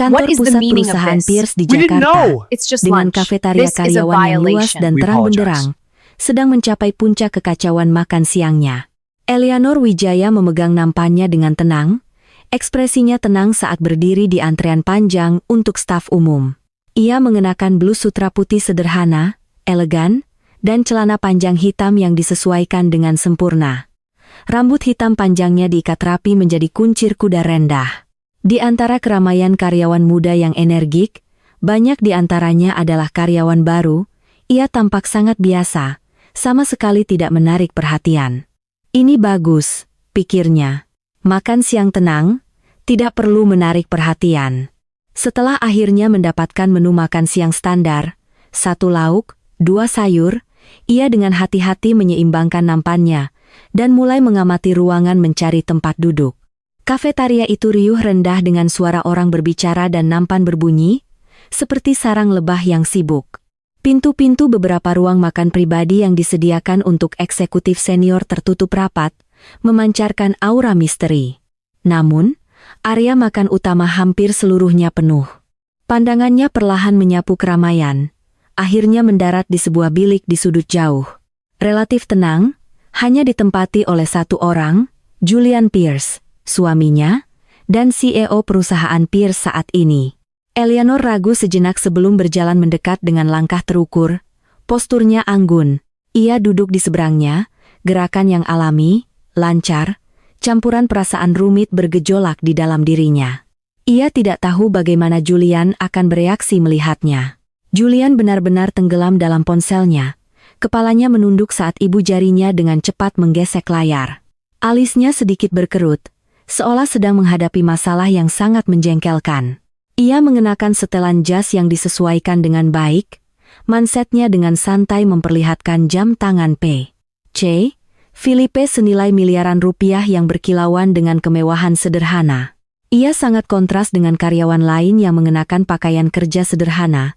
Kantor What is the pusat meaning of perusahaan this? Pierce di We didn't Jakarta, know. It's just dengan lunch. kafetaria This is a karyawan yang luas violation. dan We terang apologize. benderang, sedang mencapai puncak kekacauan makan siangnya. Eleanor Wijaya memegang nampannya dengan tenang, ekspresinya tenang saat berdiri di antrean panjang untuk staf umum. Ia mengenakan blus sutra putih sederhana, elegan, dan celana panjang hitam yang disesuaikan dengan sempurna. Rambut hitam panjangnya diikat rapi menjadi kuncir kuda rendah. Di antara keramaian karyawan muda yang energik, banyak di antaranya adalah karyawan baru. Ia tampak sangat biasa, sama sekali tidak menarik perhatian. Ini bagus, pikirnya. Makan siang tenang, tidak perlu menarik perhatian. Setelah akhirnya mendapatkan menu makan siang standar, 1 lauk, 2 sayur, ia dengan hati-hati menyeimbangkan nampannya, dan mulai mengamati ruangan mencari tempat duduk. Kafetaria itu riuh rendah dengan suara orang berbicara dan nampan berbunyi, seperti sarang lebah yang sibuk. Pintu-pintu beberapa ruang makan pribadi yang disediakan untuk eksekutif senior tertutup rapat, memancarkan aura misteri. Namun, area makan utama hampir seluruhnya penuh. Pandangannya perlahan menyapu keramaian, akhirnya mendarat di sebuah bilik di sudut jauh. Relatif tenang, hanya ditempati oleh 1 orang, Julian Pierce, suaminya, dan CEO perusahaan Pierce saat ini. Eleanor ragu sejenak sebelum berjalan mendekat dengan langkah terukur, posturnya anggun. Ia duduk di seberangnya, gerakan yang alami, lancar, campuran perasaan rumit bergejolak di dalam dirinya. Ia tidak tahu bagaimana Julian akan bereaksi melihatnya. Julian benar-benar tenggelam dalam ponselnya. Kepalanya menunduk saat ibu jarinya dengan cepat menggesek layar. Alisnya sedikit berkerut, seolah sedang menghadapi masalah yang sangat menjengkelkan. Ia mengenakan setelan jas yang disesuaikan dengan baik, mansetnya dengan santai memperlihatkan jam tangan P.C. Philippe senilai miliaran rupiah yang berkilauan dengan kemewahan sederhana. Ia sangat kontras dengan karyawan lain yang mengenakan pakaian kerja sederhana,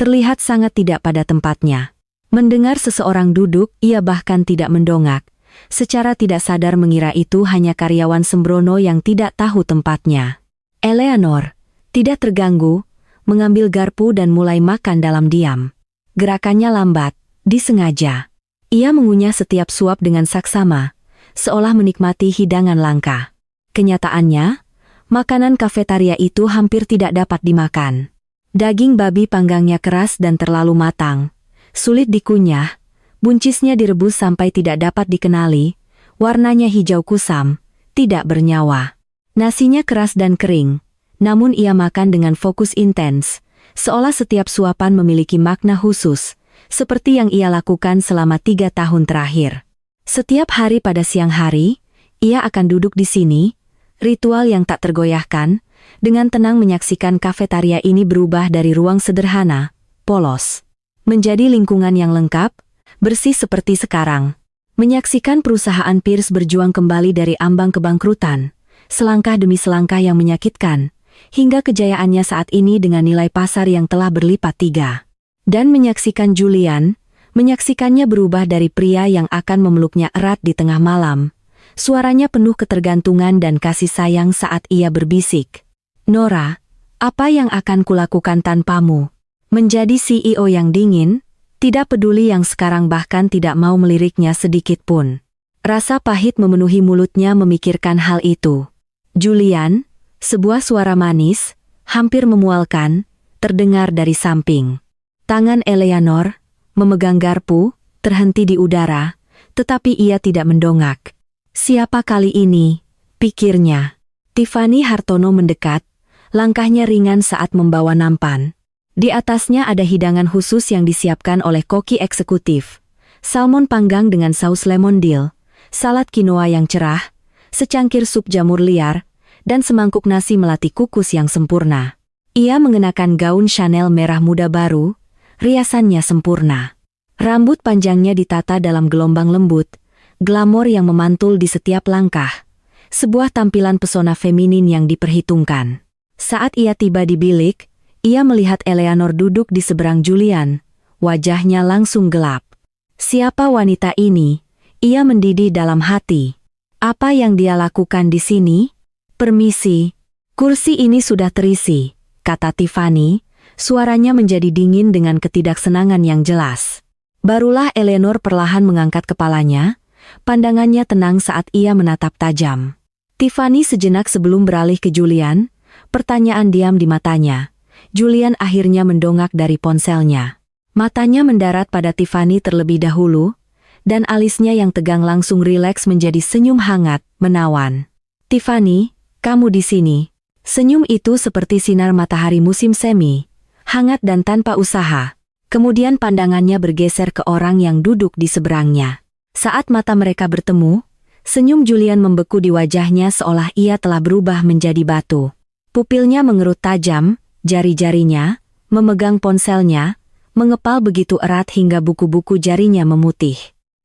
terlihat sangat tidak pada tempatnya. Mendengar seseorang duduk, ia bahkan tidak mendongak, secara tidak sadar mengira itu hanya karyawan sembrono yang tidak tahu tempatnya. Eleanor, tidak terganggu, mengambil garpu dan mulai makan dalam diam. Gerakannya lambat, disengaja. Ia mengunyah setiap suap dengan saksama, seolah menikmati hidangan langka. Kenyataannya, makanan kafetaria itu hampir tidak dapat dimakan. Daging babi panggangnya keras dan terlalu matang, sulit dikunyah, buncisnya direbus sampai tidak dapat dikenali, warnanya hijau kusam, tidak bernyawa. Nasinya keras dan kering, namun ia makan dengan fokus intens, seolah setiap suapan memiliki makna khusus, seperti yang ia lakukan selama 3 tahun terakhir. Setiap hari pada siang hari, ia akan duduk di sini, ritual yang tak tergoyahkan, dengan tenang menyaksikan kafetaria ini berubah dari ruang sederhana, polos, menjadi lingkungan yang lengkap, bersih seperti sekarang. Menyaksikan perusahaan Pierce berjuang kembali dari ambang kebangkrutan, selangkah demi selangkah yang menyakitkan, hingga kejayaannya saat ini dengan nilai pasar yang telah berlipat 3. Dan menyaksikan Julian, menyaksikannya berubah dari pria yang akan memeluknya erat di tengah malam. Suaranya penuh ketergantungan dan kasih sayang saat ia berbisik. Nora, apa yang akan kulakukan tanpamu? Menjadi CEO yang dingin, tidak peduli yang sekarang bahkan tidak mau meliriknya sedikit pun. Rasa pahit memenuhi mulutnya memikirkan hal itu. Julian, sebuah suara manis, hampir memualkan, terdengar dari samping. Tangan Eleanor, memegang garpu, terhenti di udara, tetapi ia tidak mendongak. Siapa kali ini? Pikirnya. Tiffany Hartono mendekat, langkahnya ringan saat membawa nampan. Di atasnya ada hidangan khusus yang disiapkan oleh koki eksekutif. Salmon panggang dengan saus lemon dill, salad quinoa yang cerah, secangkir sup jamur liar, dan semangkuk nasi melati kukus yang sempurna. Ia mengenakan gaun Chanel merah muda baru, riasannya sempurna. Rambut panjangnya ditata dalam gelombang lembut, glamor yang memantul di setiap langkah. Sebuah tampilan pesona feminin yang diperhitungkan. Saat ia tiba di bilik, ia melihat Eleanor duduk di seberang Julian. Wajahnya langsung gelap. Siapa wanita ini? Ia mendidih dalam hati. Apa yang dia lakukan di sini? Permisi. Kursi ini sudah terisi. kata Tiffany, suaranya menjadi dingin dengan ketidaksenangan yang jelas. Barulah Eleanor perlahan mengangkat kepalanya, pandangannya tenang saat ia menatap tajam. Tiffany sejenak sebelum beralih ke Julian, pertanyaan diam di matanya. Julian akhirnya mendongak dari ponselnya. Matanya mendarat pada Tiffany terlebih dahulu, dan alisnya yang tegang langsung rileks menjadi senyum hangat, menawan. "Tiffany, kamu di sini." Senyum itu seperti sinar matahari musim semi, hangat dan tanpa usaha. Kemudian pandangannya bergeser ke orang yang duduk di seberangnya. Saat mata mereka bertemu, senyum Julian membeku di wajahnya seolah ia telah berubah menjadi batu. Pupilnya mengerut tajam, jari-jarinya memegang ponselnya, mengepal begitu erat hingga buku-buku jarinya memutih.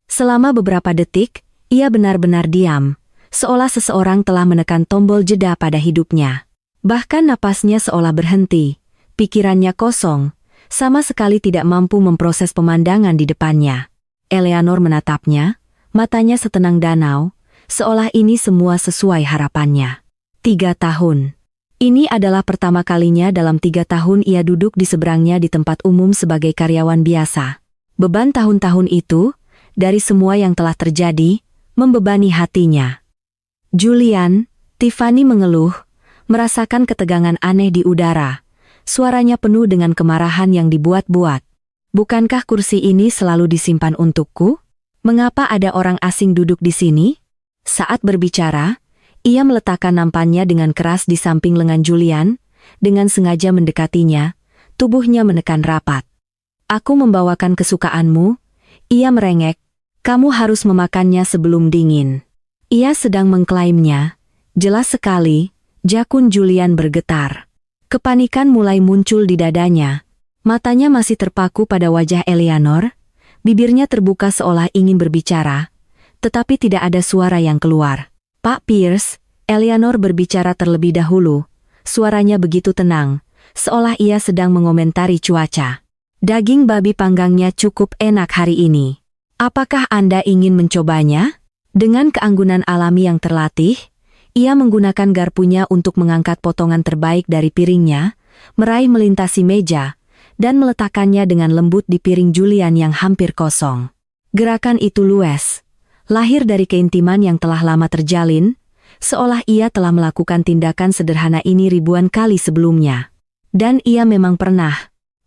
Selama beberapa detik, ia benar-benar diam, seolah seseorang telah menekan tombol jeda pada hidupnya. Bahkan napasnya seolah berhenti, pikirannya kosong, sama sekali tidak mampu memproses pemandangan di depannya. Eleanor menatapnya, matanya setenang danau, seolah ini semua sesuai harapannya. 3 tahun. Ini adalah pertama kalinya dalam 3 tahun ia duduk di seberangnya di tempat umum sebagai karyawan biasa. Beban tahun-tahun itu, dari semua yang telah terjadi, membebani hatinya. "Julian," Tiffany mengeluh, merasakan ketegangan aneh di udara. Suaranya penuh dengan kemarahan yang dibuat-buat. "Bukankah kursi ini selalu disimpan untukku? Mengapa ada orang asing duduk di sini?" Saat berbicara, ia meletakkan nampannya dengan keras di samping lengan Julian, dengan sengaja mendekatinya, tubuhnya menekan rapat. "Aku membawakan kesukaanmu," ia merengek. "Kamu harus memakannya sebelum dingin." Ia sedang mengklaimnya. Jelas sekali, jakun Julian bergetar. Kepanikan mulai muncul di dadanya. Matanya masih terpaku pada wajah Eleanor, bibirnya terbuka seolah ingin berbicara, tetapi tidak ada suara yang keluar. "Pak Pierce," Eleanor berbicara terlebih dahulu, suaranya begitu tenang, seolah ia sedang mengomentari cuaca. "Daging babi panggangnya cukup enak hari ini. Apakah Anda ingin mencobanya?" Dengan keanggunan alami yang terlatih, ia menggunakan garpunya untuk mengangkat potongan terbaik dari piringnya, meraih melintasi meja, dan meletakkannya dengan lembut di piring Julian yang hampir kosong. Gerakan itu luas, lahir dari keintiman yang telah lama terjalin, seolah ia telah melakukan tindakan sederhana ini ribuan kali sebelumnya. Dan ia memang pernah.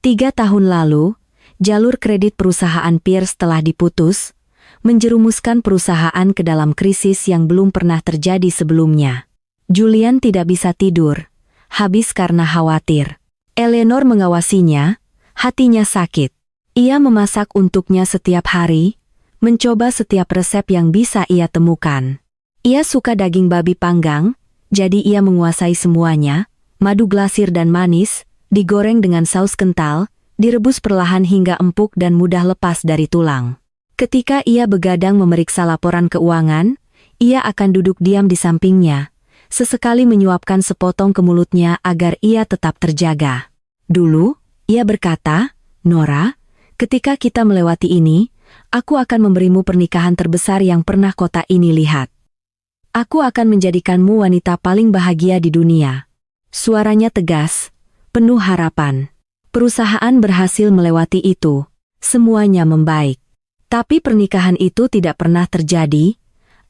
3 tahun lalu, jalur kredit perusahaan Pierce telah diputus, menjerumuskan perusahaan ke dalam krisis yang belum pernah terjadi sebelumnya. Julian tidak bisa tidur, habis karena khawatir. Eleanor mengawasinya, hatinya sakit. Ia memasak untuknya setiap hari, mencoba setiap resep yang bisa ia temukan. Ia suka daging babi panggang, jadi ia menguasai semuanya, madu glasir dan manis, digoreng dengan saus kental, direbus perlahan hingga empuk dan mudah lepas dari tulang. Ketika ia begadang memeriksa laporan keuangan, ia akan duduk diam di sampingnya, sesekali menyuapkan sepotong ke mulutnya agar ia tetap terjaga. "Dulu," ia berkata, "Nora, ketika kita melewati ini, aku akan memberimu pernikahan terbesar yang pernah kota ini lihat. Aku akan menjadikanmu wanita paling bahagia di dunia." Suaranya tegas, penuh harapan. Perusahaan berhasil melewati itu. Semuanya membaik. Tapi pernikahan itu tidak pernah terjadi.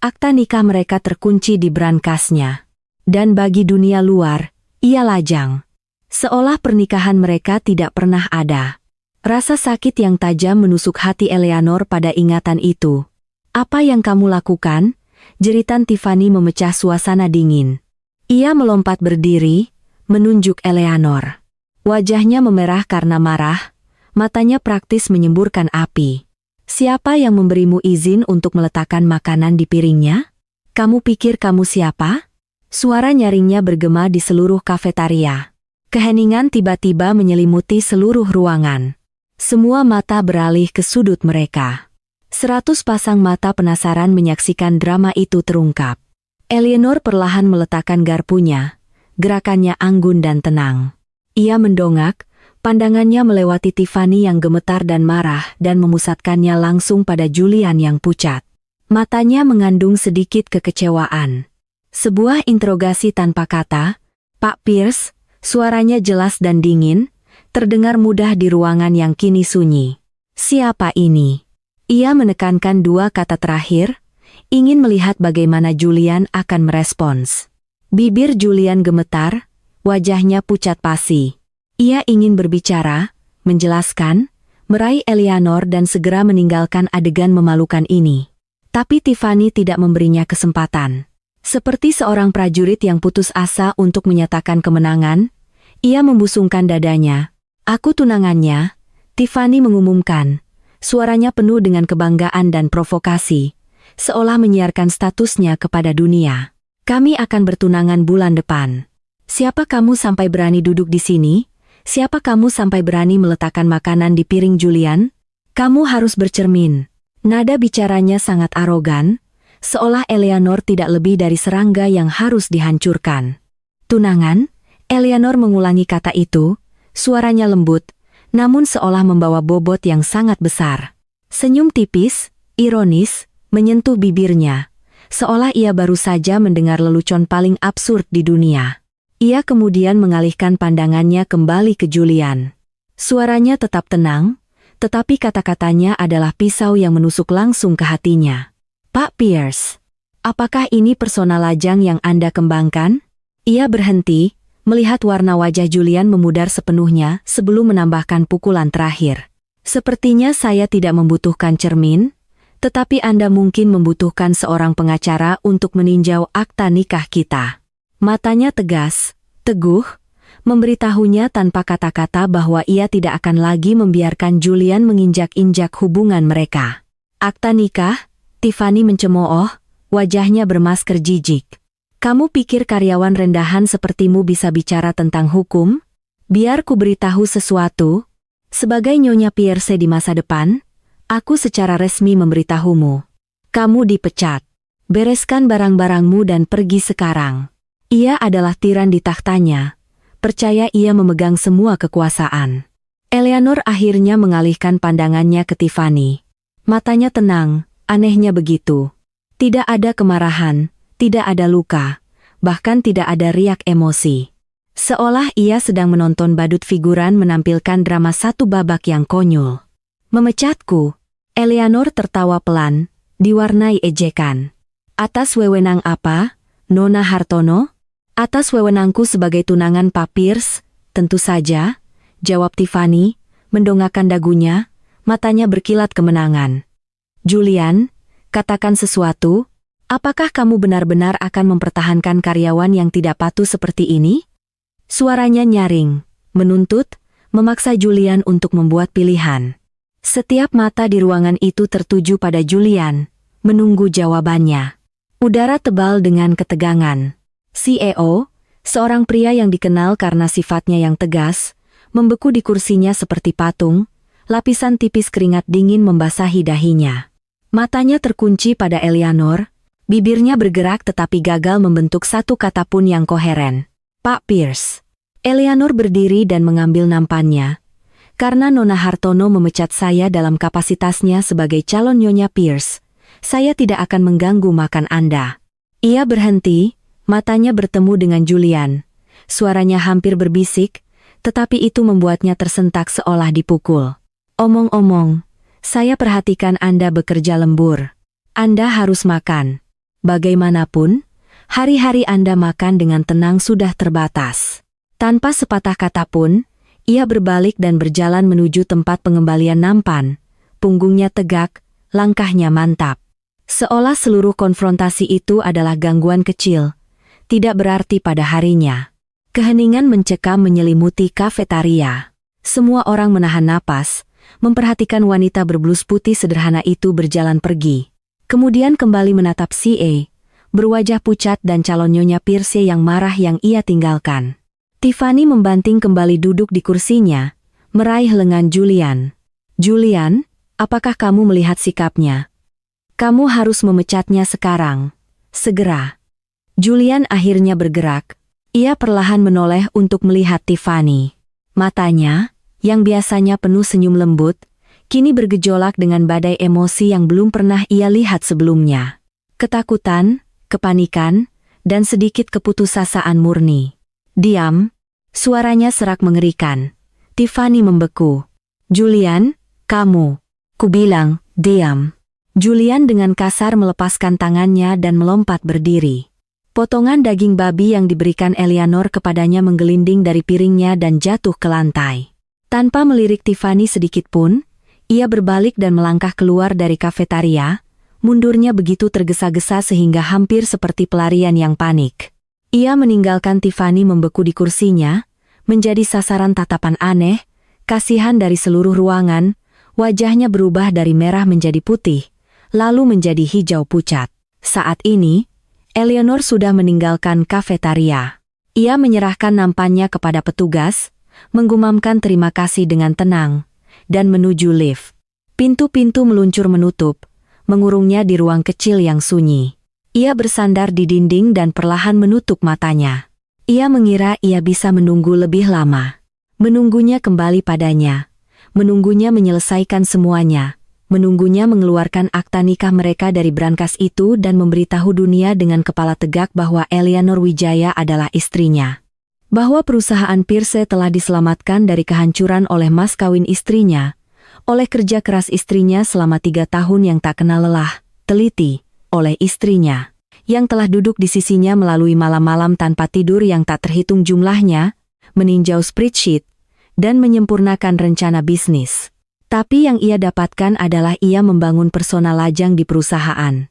Akta nikah mereka terkunci di brankasnya. Dan bagi dunia luar, ia lajang. Seolah pernikahan mereka tidak pernah ada. Rasa sakit yang tajam menusuk hati Eleanor pada ingatan itu. "Apa yang kamu lakukan?" jeritan Tiffany memecah suasana dingin. Ia melompat berdiri, menunjuk Eleanor. Wajahnya memerah karena marah, matanya praktis menyemburkan api. "Siapa yang memberimu izin untuk meletakkan makanan di piringnya? Kamu pikir kamu siapa?" Suara nyaringnya bergema di seluruh kafetaria. Keheningan tiba-tiba menyelimuti seluruh ruangan. Semua mata beralih ke sudut mereka. 100 pasang mata penasaran menyaksikan drama itu terungkap. Eleanor perlahan meletakkan garpunya, gerakannya anggun dan tenang. Ia mendongak, pandangannya melewati Tiffany yang gemetar dan marah dan memusatkannya langsung pada Julian yang pucat. Matanya mengandung sedikit kekecewaan. Sebuah interogasi tanpa kata. "Pak Pierce, Suaranya jelas dan dingin, terdengar mudah di ruangan yang kini sunyi. Siapa ini? Ia menekankan dua kata terakhir, ingin melihat bagaimana Julian akan merespons. Bibir Julian gemetar, wajahnya pucat pasi. Ia ingin berbicara, menjelaskan, meraih Eleanor dan segera meninggalkan adegan memalukan ini. Tapi Tiffany tidak memberinya kesempatan. Seperti seorang prajurit yang putus asa untuk menyatakan kemenangan, ia membusungkan dadanya. "Aku tunangannya," Tiffany mengumumkan. Suaranya penuh dengan kebanggaan dan provokasi, seolah menyiarkan statusnya kepada dunia. "Kami akan bertunangan bulan depan. Siapa kamu sampai berani duduk di sini? Siapa kamu sampai berani meletakkan makanan di piring Julian? Kamu harus bercermin." Nada bicaranya sangat arogan, seolah Eleanor tidak lebih dari serangga yang harus dihancurkan. "Tunangan?" Eleanor mengulangi kata itu, suaranya lembut, namun seolah membawa bobot yang sangat besar. Senyum tipis, ironis, menyentuh bibirnya, seolah ia baru saja mendengar lelucon paling absurd di dunia. Ia kemudian mengalihkan pandangannya kembali ke Julian. Suaranya tetap tenang, tetapi kata-katanya adalah pisau yang menusuk langsung ke hatinya. "Pak Pierce, apakah ini persona lajang yang Anda kembangkan?" Ia berhenti, melihat warna wajah Julian memudar sepenuhnya sebelum menambahkan pukulan terakhir. "Sepertinya saya tidak membutuhkan cermin, tetapi Anda mungkin membutuhkan seorang pengacara untuk meninjau akta nikah kita." Matanya tegas, teguh, memberitahunya tanpa kata-kata bahwa ia tidak akan lagi membiarkan Julian menginjak-injak hubungan mereka. "Akta nikah?" Tiffany mencemooh, wajahnya bermasker jijik. "Kamu pikir karyawan rendahan sepertimu bisa bicara tentang hukum? Biar ku beritahu sesuatu. Sebagai Nyonya Pierce di masa depan, aku secara resmi memberitahumu. Kamu dipecat. Bereskan barang-barangmu dan pergi sekarang." Ia adalah tiran di tahtanya. Percaya ia memegang semua kekuasaan. Eleanor akhirnya mengalihkan pandangannya ke Tiffany. Matanya tenang, anehnya begitu. Tidak ada kemarahan, tidak ada luka, bahkan tidak ada riak emosi. Seolah ia sedang menonton badut figuran menampilkan drama satu babak yang konyol. "Memecatku?" Eleanor tertawa pelan, diwarnai ejekan. "Atas wewenang apa, Nona Hartono?" "Atas wewenangku sebagai tunangan Pak Pierce, tentu saja," jawab Tiffany, mendongakkan dagunya, matanya berkilat kemenangan. "Julian, katakan sesuatu, apakah kamu benar-benar akan mempertahankan karyawan yang tidak patuh seperti ini?" Suaranya nyaring, menuntut, memaksa Julian untuk membuat pilihan. Setiap mata di ruangan itu tertuju pada Julian, menunggu jawabannya. Udara tebal dengan ketegangan. CEO, seorang pria yang dikenal karena sifatnya yang tegas, membeku di kursinya seperti patung, lapisan tipis keringat dingin membasahi dahinya. Matanya terkunci pada Eleanor, bibirnya bergerak tetapi gagal membentuk satu kata pun yang koheren. "Pak Pierce." Eleanor berdiri dan mengambil nampannya. "Karena Nona Hartono memecat saya dalam kapasitasnya sebagai calon Nyonya Pierce, saya tidak akan mengganggu makan Anda." Ia berhenti, matanya bertemu dengan Julian. Suaranya hampir berbisik, tetapi itu membuatnya tersentak seolah dipukul. "Omong-omong, saya perhatikan Anda bekerja lembur. Anda harus makan. Bagaimanapun, hari-hari Anda makan dengan tenang sudah terbatas." Tanpa sepatah kata pun, ia berbalik dan berjalan menuju tempat pengembalian nampan. Punggungnya tegak, langkahnya mantap. Seolah seluruh konfrontasi itu adalah gangguan kecil, tidak berarti pada harinya. Keheningan mencekam menyelimuti kafetaria. Semua orang menahan napas, memperhatikan wanita berblus putih sederhana itu berjalan pergi. Kemudian kembali menatap CA, berwajah pucat dan calon Nyonya Pierce yang marah yang ia tinggalkan. Tiffany membanting kembali duduk di kursinya, meraih lengan Julian. "Julian, apakah kamu melihat sikapnya? Kamu harus memecatnya sekarang. Segera." Julian akhirnya bergerak. Ia perlahan menoleh untuk melihat Tiffany. Matanya, yang biasanya penuh senyum lembut, kini bergejolak dengan badai emosi yang belum pernah ia lihat sebelumnya. Ketakutan, kepanikan, dan sedikit keputusasaan murni. "Diam." Suaranya serak mengerikan. Tiffany membeku. Julian, kamu. Kubilang, diam. Julian dengan kasar melepaskan tangannya dan melompat berdiri. Potongan daging babi yang diberikan Eleanor kepadanya menggelinding dari piringnya dan jatuh ke lantai. Tanpa melirik Tiffany sedikit pun, ia berbalik dan melangkah keluar dari kafetaria. Mundurnya begitu tergesa-gesa sehingga hampir seperti pelarian yang panik. Ia meninggalkan Tiffany membeku di kursinya, menjadi sasaran tatapan aneh, kasihan dari seluruh ruangan. Wajahnya berubah dari merah menjadi putih, lalu menjadi hijau pucat. Saat ini, Eleanor sudah meninggalkan kafetaria. Ia menyerahkan nampannya kepada petugas, menggumamkan terima kasih dengan tenang, dan menuju lift. Pintu-pintu meluncur menutup, mengurungnya di ruang kecil yang sunyi. Ia bersandar di dinding dan perlahan menutup matanya. Ia mengira ia bisa menunggu lebih lama. Menunggunya kembali padanya. Menunggunya menyelesaikan semuanya. Menunggunya mengeluarkan akta nikah mereka dari brankas itu dan memberitahu dunia dengan kepala tegak bahwa Eleanor Wijaya adalah istrinya. Bahwa perusahaan Pierce telah diselamatkan dari kehancuran oleh mas kawin istrinya, oleh kerja keras istrinya selama 3 tahun yang tak kenal lelah, teliti, oleh istrinya, yang telah duduk di sisinya melalui malam-malam tanpa tidur yang tak terhitung jumlahnya, meninjau spreadsheet, dan menyempurnakan rencana bisnis. Tapi yang ia dapatkan adalah ia membangun persona lajang di perusahaan.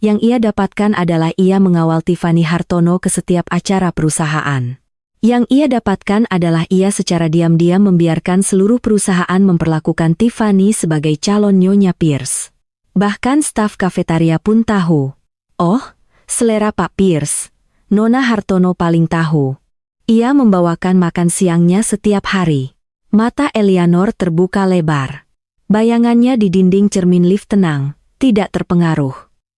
Yang ia dapatkan adalah ia mengawal Tiffany Hartono ke setiap acara perusahaan. Yang ia dapatkan adalah ia secara diam-diam membiarkan seluruh perusahaan memperlakukan Tiffany sebagai calon Nyonya Pierce. Bahkan staf kafetaria pun tahu. Oh, selera Pak Pierce. Nona Hartono paling tahu. Ia membawakan makan siangnya setiap hari. Mata Eleanor terbuka lebar. Bayangannya di dinding cermin lift tenang, tidak terpengaruh.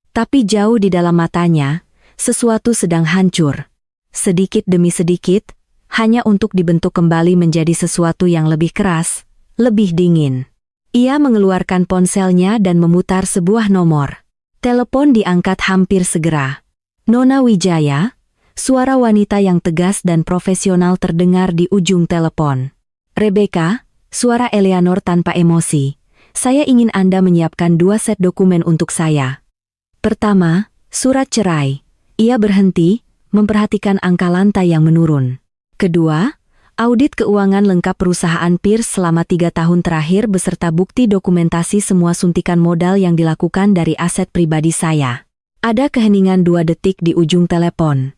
Tapi jauh di dalam matanya, sesuatu sedang hancur. Sedikit demi sedikit, hanya untuk dibentuk kembali menjadi sesuatu yang lebih keras, lebih dingin. Ia mengeluarkan ponselnya dan memutar sebuah nomor. Telepon diangkat hampir segera. Nona Wijaya, suara wanita yang tegas dan profesional terdengar di ujung telepon. Rebecca, suara Eleanor tanpa emosi. Saya ingin Anda menyiapkan 2 set dokumen untuk saya. Pertama, surat cerai. Ia berhenti, memperhatikan angka lantai yang menurun. Kedua, audit keuangan lengkap perusahaan Pierce selama 3 tahun terakhir beserta bukti dokumentasi semua suntikan modal yang dilakukan dari aset pribadi saya. Ada keheningan 2 detik di ujung telepon.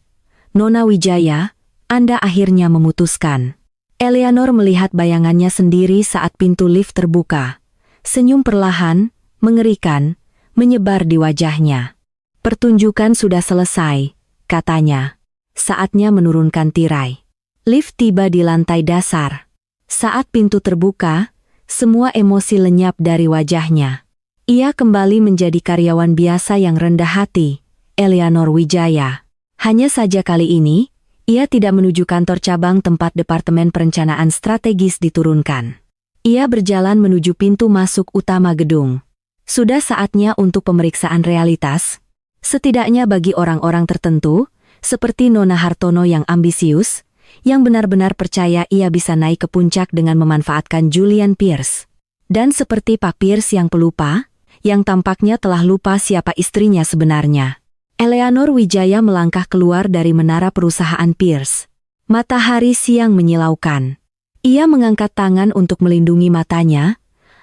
Nona Wijaya, Anda akhirnya memutuskan. Eleanor melihat bayangannya sendiri saat pintu lift terbuka. Senyum perlahan, mengerikan, menyebar di wajahnya. Pertunjukan sudah selesai, katanya. Saatnya menurunkan tirai. Lift tiba di lantai dasar. Saat pintu terbuka, semua emosi lenyap dari wajahnya. Ia kembali menjadi karyawan biasa yang rendah hati, Eleanor Wijaya. Hanya saja kali ini, ia tidak menuju kantor cabang tempat Departemen Perencanaan Strategis diturunkan. Ia berjalan menuju pintu masuk utama gedung. Sudah saatnya untuk pemeriksaan realitas, setidaknya bagi orang-orang tertentu, seperti Nona Hartono yang ambisius, yang benar-benar percaya ia bisa naik ke puncak dengan memanfaatkan Julian Pierce. Dan seperti Pak Pierce yang pelupa, yang tampaknya telah lupa siapa istrinya sebenarnya. Eleanor Wijaya melangkah keluar dari menara perusahaan Pierce. Matahari siang menyilaukan. Ia mengangkat tangan untuk melindungi matanya,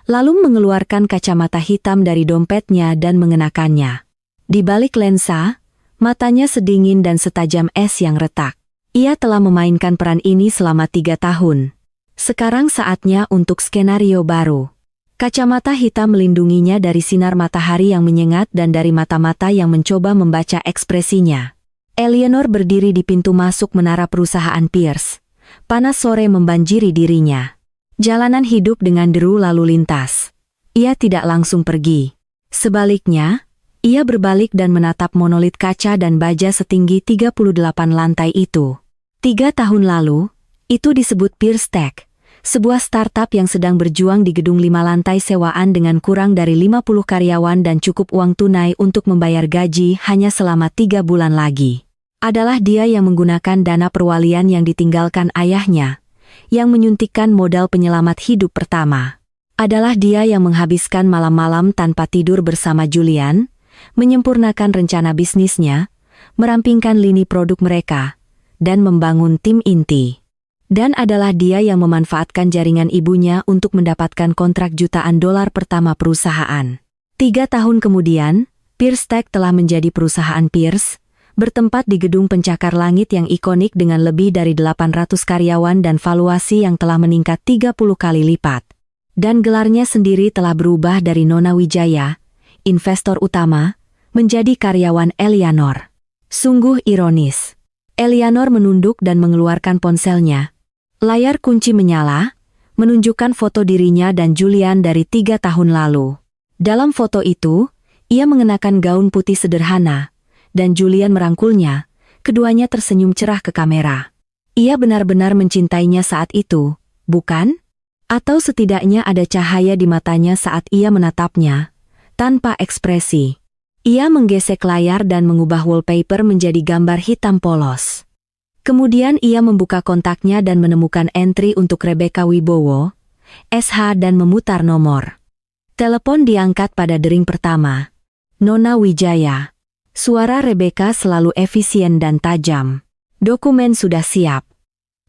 lalu mengeluarkan kacamata hitam dari dompetnya dan mengenakannya. Di balik lensa, matanya sedingin dan setajam es yang retak. Ia telah memainkan peran ini selama 3 tahun. Sekarang saatnya untuk skenario baru. Kacamata hitam melindunginya dari sinar matahari yang menyengat dan dari mata-mata yang mencoba membaca ekspresinya. Eleanor berdiri di pintu masuk menara perusahaan Pierce. Panas sore membanjiri dirinya. Jalanan hidup dengan deru lalu lintas. Ia tidak langsung pergi. Sebaliknya, ia berbalik dan menatap monolit kaca dan baja setinggi 38 lantai itu. 3 tahun lalu, itu disebut Pierce Tech, sebuah startup yang sedang berjuang di gedung 5 lantai sewaan dengan kurang dari 50 karyawan dan cukup uang tunai untuk membayar gaji hanya selama 3 bulan lagi. Adalah dia yang menggunakan dana perwalian yang ditinggalkan ayahnya, yang menyuntikkan modal penyelamat hidup pertama. Adalah dia yang menghabiskan malam-malam tanpa tidur bersama Julian, menyempurnakan rencana bisnisnya, merampingkan lini produk mereka, dan membangun tim inti. Dan adalah dia yang memanfaatkan jaringan ibunya untuk mendapatkan kontrak jutaan dolar pertama perusahaan. 3 tahun kemudian, Pierce Tech telah menjadi perusahaan Pierce, bertempat di gedung pencakar langit yang ikonik dengan lebih dari 800 karyawan dan valuasi yang telah meningkat 30 kali lipat. Dan gelarnya sendiri telah berubah dari Nona Wijaya, investor utama, menjadi karyawan Eleanor. Sungguh ironis. Eleanor menunduk dan mengeluarkan ponselnya. Layar kunci menyala, menunjukkan foto dirinya dan Julian dari 3 tahun lalu. Dalam foto itu, ia mengenakan gaun putih sederhana, dan Julian merangkulnya, keduanya tersenyum cerah ke kamera. Ia benar-benar mencintainya saat itu, bukan? Atau setidaknya ada cahaya di matanya saat ia menatapnya, tanpa ekspresi. Ia menggesek layar dan mengubah wallpaper menjadi gambar hitam polos. Kemudian ia membuka kontaknya dan menemukan entry untuk Rebecca Wibowo, SH dan memutar nomor. Telepon diangkat pada dering pertama. Nona Wijaya. Suara Rebecca selalu efisien dan tajam. Dokumen sudah siap.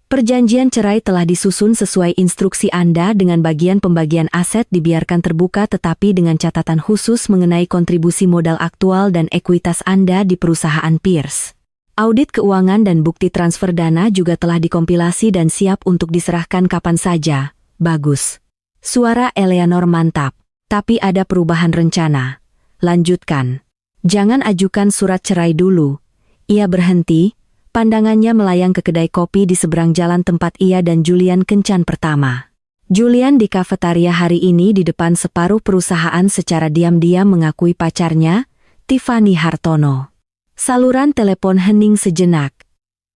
Perjanjian cerai telah disusun sesuai instruksi Anda dengan bagian pembagian aset dibiarkan terbuka tetapi dengan catatan khusus mengenai kontribusi modal aktual dan ekuitas Anda di perusahaan Pierce. Audit keuangan dan bukti transfer dana juga telah dikompilasi dan siap untuk diserahkan kapan saja. Bagus. Suara Eleanor mantap. Tapi ada perubahan rencana. Lanjutkan. Jangan ajukan surat cerai dulu. Ia berhenti, pandangannya melayang ke kedai kopi di seberang jalan tempat ia dan Julian kencan pertama. Julian di kafetaria hari ini di depan separuh perusahaan secara diam-diam mengakui pacarnya, Tiffany Hartono. Saluran telepon hening sejenak.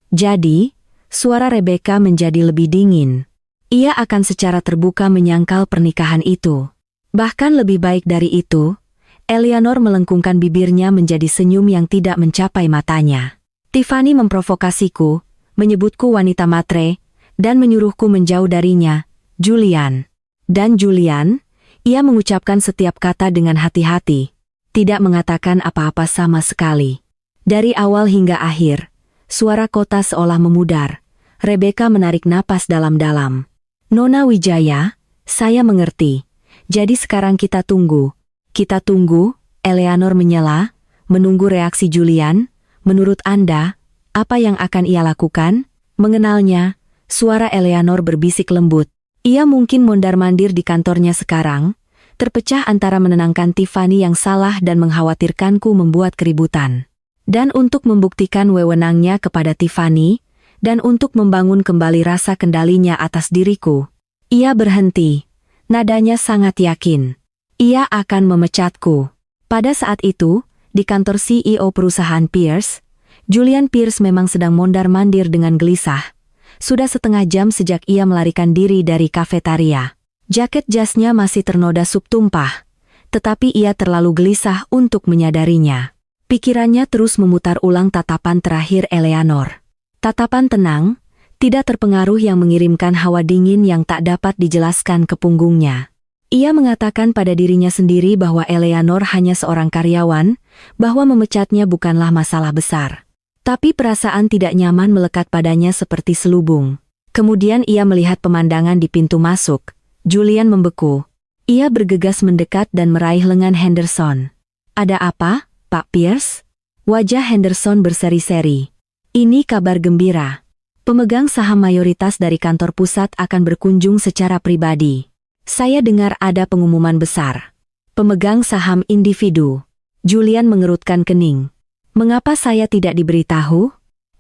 Jadi, suara Rebecca menjadi lebih dingin. Ia akan secara terbuka menyangkal pernikahan itu. Bahkan lebih baik dari itu, Eleanor melengkungkan bibirnya menjadi senyum yang tidak mencapai matanya. Tiffany memprovokasiku, menyebutku wanita matre, dan menyuruhku menjauh darinya, Julian. Dan Julian, ia mengucapkan setiap kata dengan hati-hati, tidak mengatakan apa-apa sama sekali. Dari awal hingga akhir, suara kota seolah memudar. Rebecca menarik napas dalam-dalam. Nona Wijaya, saya mengerti. Jadi sekarang kita tunggu. Kita tunggu, Eleanor menyela, menunggu reaksi Julian. Menurut Anda, apa yang akan ia lakukan? Mengenalnya, suara Eleanor berbisik lembut. Ia mungkin mondar-mandir di kantornya sekarang, terpecah antara menenangkan Tiffany yang salah dan mengkhawatirkanku membuat keributan. Dan untuk membuktikan wewenangnya kepada Tiffany, dan untuk membangun kembali rasa kendalinya atas diriku, ia berhenti. Nadanya sangat yakin. Ia akan memecatku. Pada saat itu, di kantor CEO perusahaan Pierce, Julian Pierce memang sedang mondar-mandir dengan gelisah. Sudah setengah jam sejak ia melarikan diri dari kafetaria. Jaket jasnya masih ternoda sup tumpah, tetapi ia terlalu gelisah untuk menyadarinya. Pikirannya terus memutar ulang tatapan terakhir Eleanor. Tatapan tenang, tidak terpengaruh yang mengirimkan hawa dingin yang tak dapat dijelaskan ke punggungnya. Ia mengatakan pada dirinya sendiri bahwa Eleanor hanya seorang karyawan, bahwa memecatnya bukanlah masalah besar. Tapi perasaan tidak nyaman melekat padanya seperti selubung. Kemudian ia melihat pemandangan di pintu masuk. Julian membeku. Ia bergegas mendekat dan meraih lengan Henderson. Ada apa, Pak Pierce? Wajah Henderson berseri-seri. Ini kabar gembira. Pemegang saham mayoritas dari kantor pusat akan berkunjung secara pribadi. Saya dengar ada pengumuman besar. Pemegang saham individu. Julian mengerutkan kening. Mengapa saya tidak diberitahu?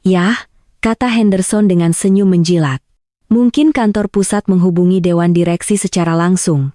Yah, kata Henderson dengan senyum menjilat. Mungkin kantor pusat menghubungi dewan direksi secara langsung.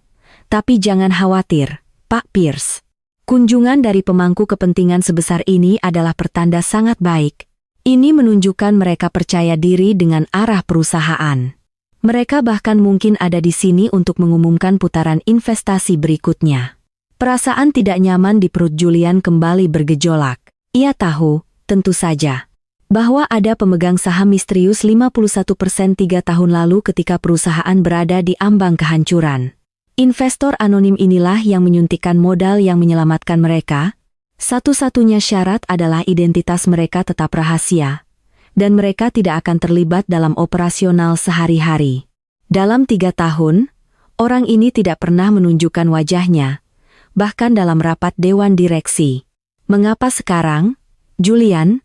Tapi jangan khawatir, Pak Pierce. Kunjungan dari pemangku kepentingan sebesar ini adalah pertanda sangat baik. Ini menunjukkan mereka percaya diri dengan arah perusahaan. Mereka bahkan mungkin ada di sini untuk mengumumkan putaran investasi berikutnya. Perasaan tidak nyaman di perut Julian kembali bergejolak. Ia tahu, tentu saja, bahwa ada pemegang saham misterius 51% 3 tahun lalu ketika perusahaan berada di ambang kehancuran. Investor anonim inilah yang menyuntikkan modal yang menyelamatkan mereka. Satu-satunya syarat adalah identitas mereka tetap rahasia, dan mereka tidak akan terlibat dalam operasional sehari-hari. Dalam 3 tahun, orang ini tidak pernah menunjukkan wajahnya, bahkan dalam rapat dewan direksi. Mengapa sekarang, Julian?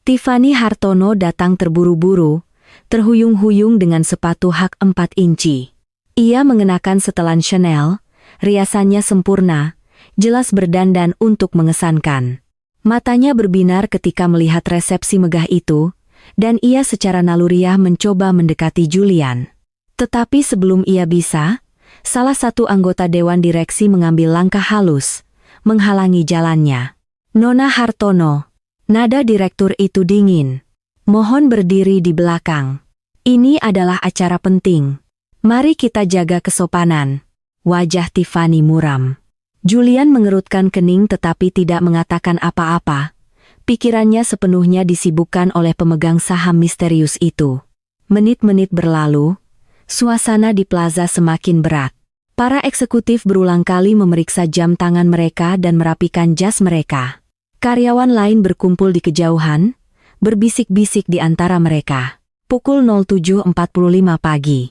Tiffany Hartono datang terburu-buru, terhuyung-huyung dengan sepatu hak 4 inci. Ia mengenakan setelan Chanel, riasannya sempurna, jelas berdandan untuk mengesankan. Matanya berbinar ketika melihat resepsi megah itu, dan ia secara naluriah mencoba mendekati Julian. Tetapi sebelum ia bisa, salah satu anggota dewan direksi mengambil langkah halus, menghalangi jalannya. Nona Hartono. Nada direktur itu dingin. Mohon berdiri di belakang. Ini adalah acara penting. Mari kita jaga kesopanan. Wajah Tiffany muram. Julian mengerutkan kening tetapi tidak mengatakan apa-apa. Pikirannya sepenuhnya disibukkan oleh pemegang saham misterius itu. Menit-menit berlalu, suasana di plaza semakin berat. Para eksekutif berulang kali memeriksa jam tangan mereka dan merapikan jas mereka. Karyawan lain berkumpul di kejauhan, berbisik-bisik di antara mereka. Pukul 07.45 pagi.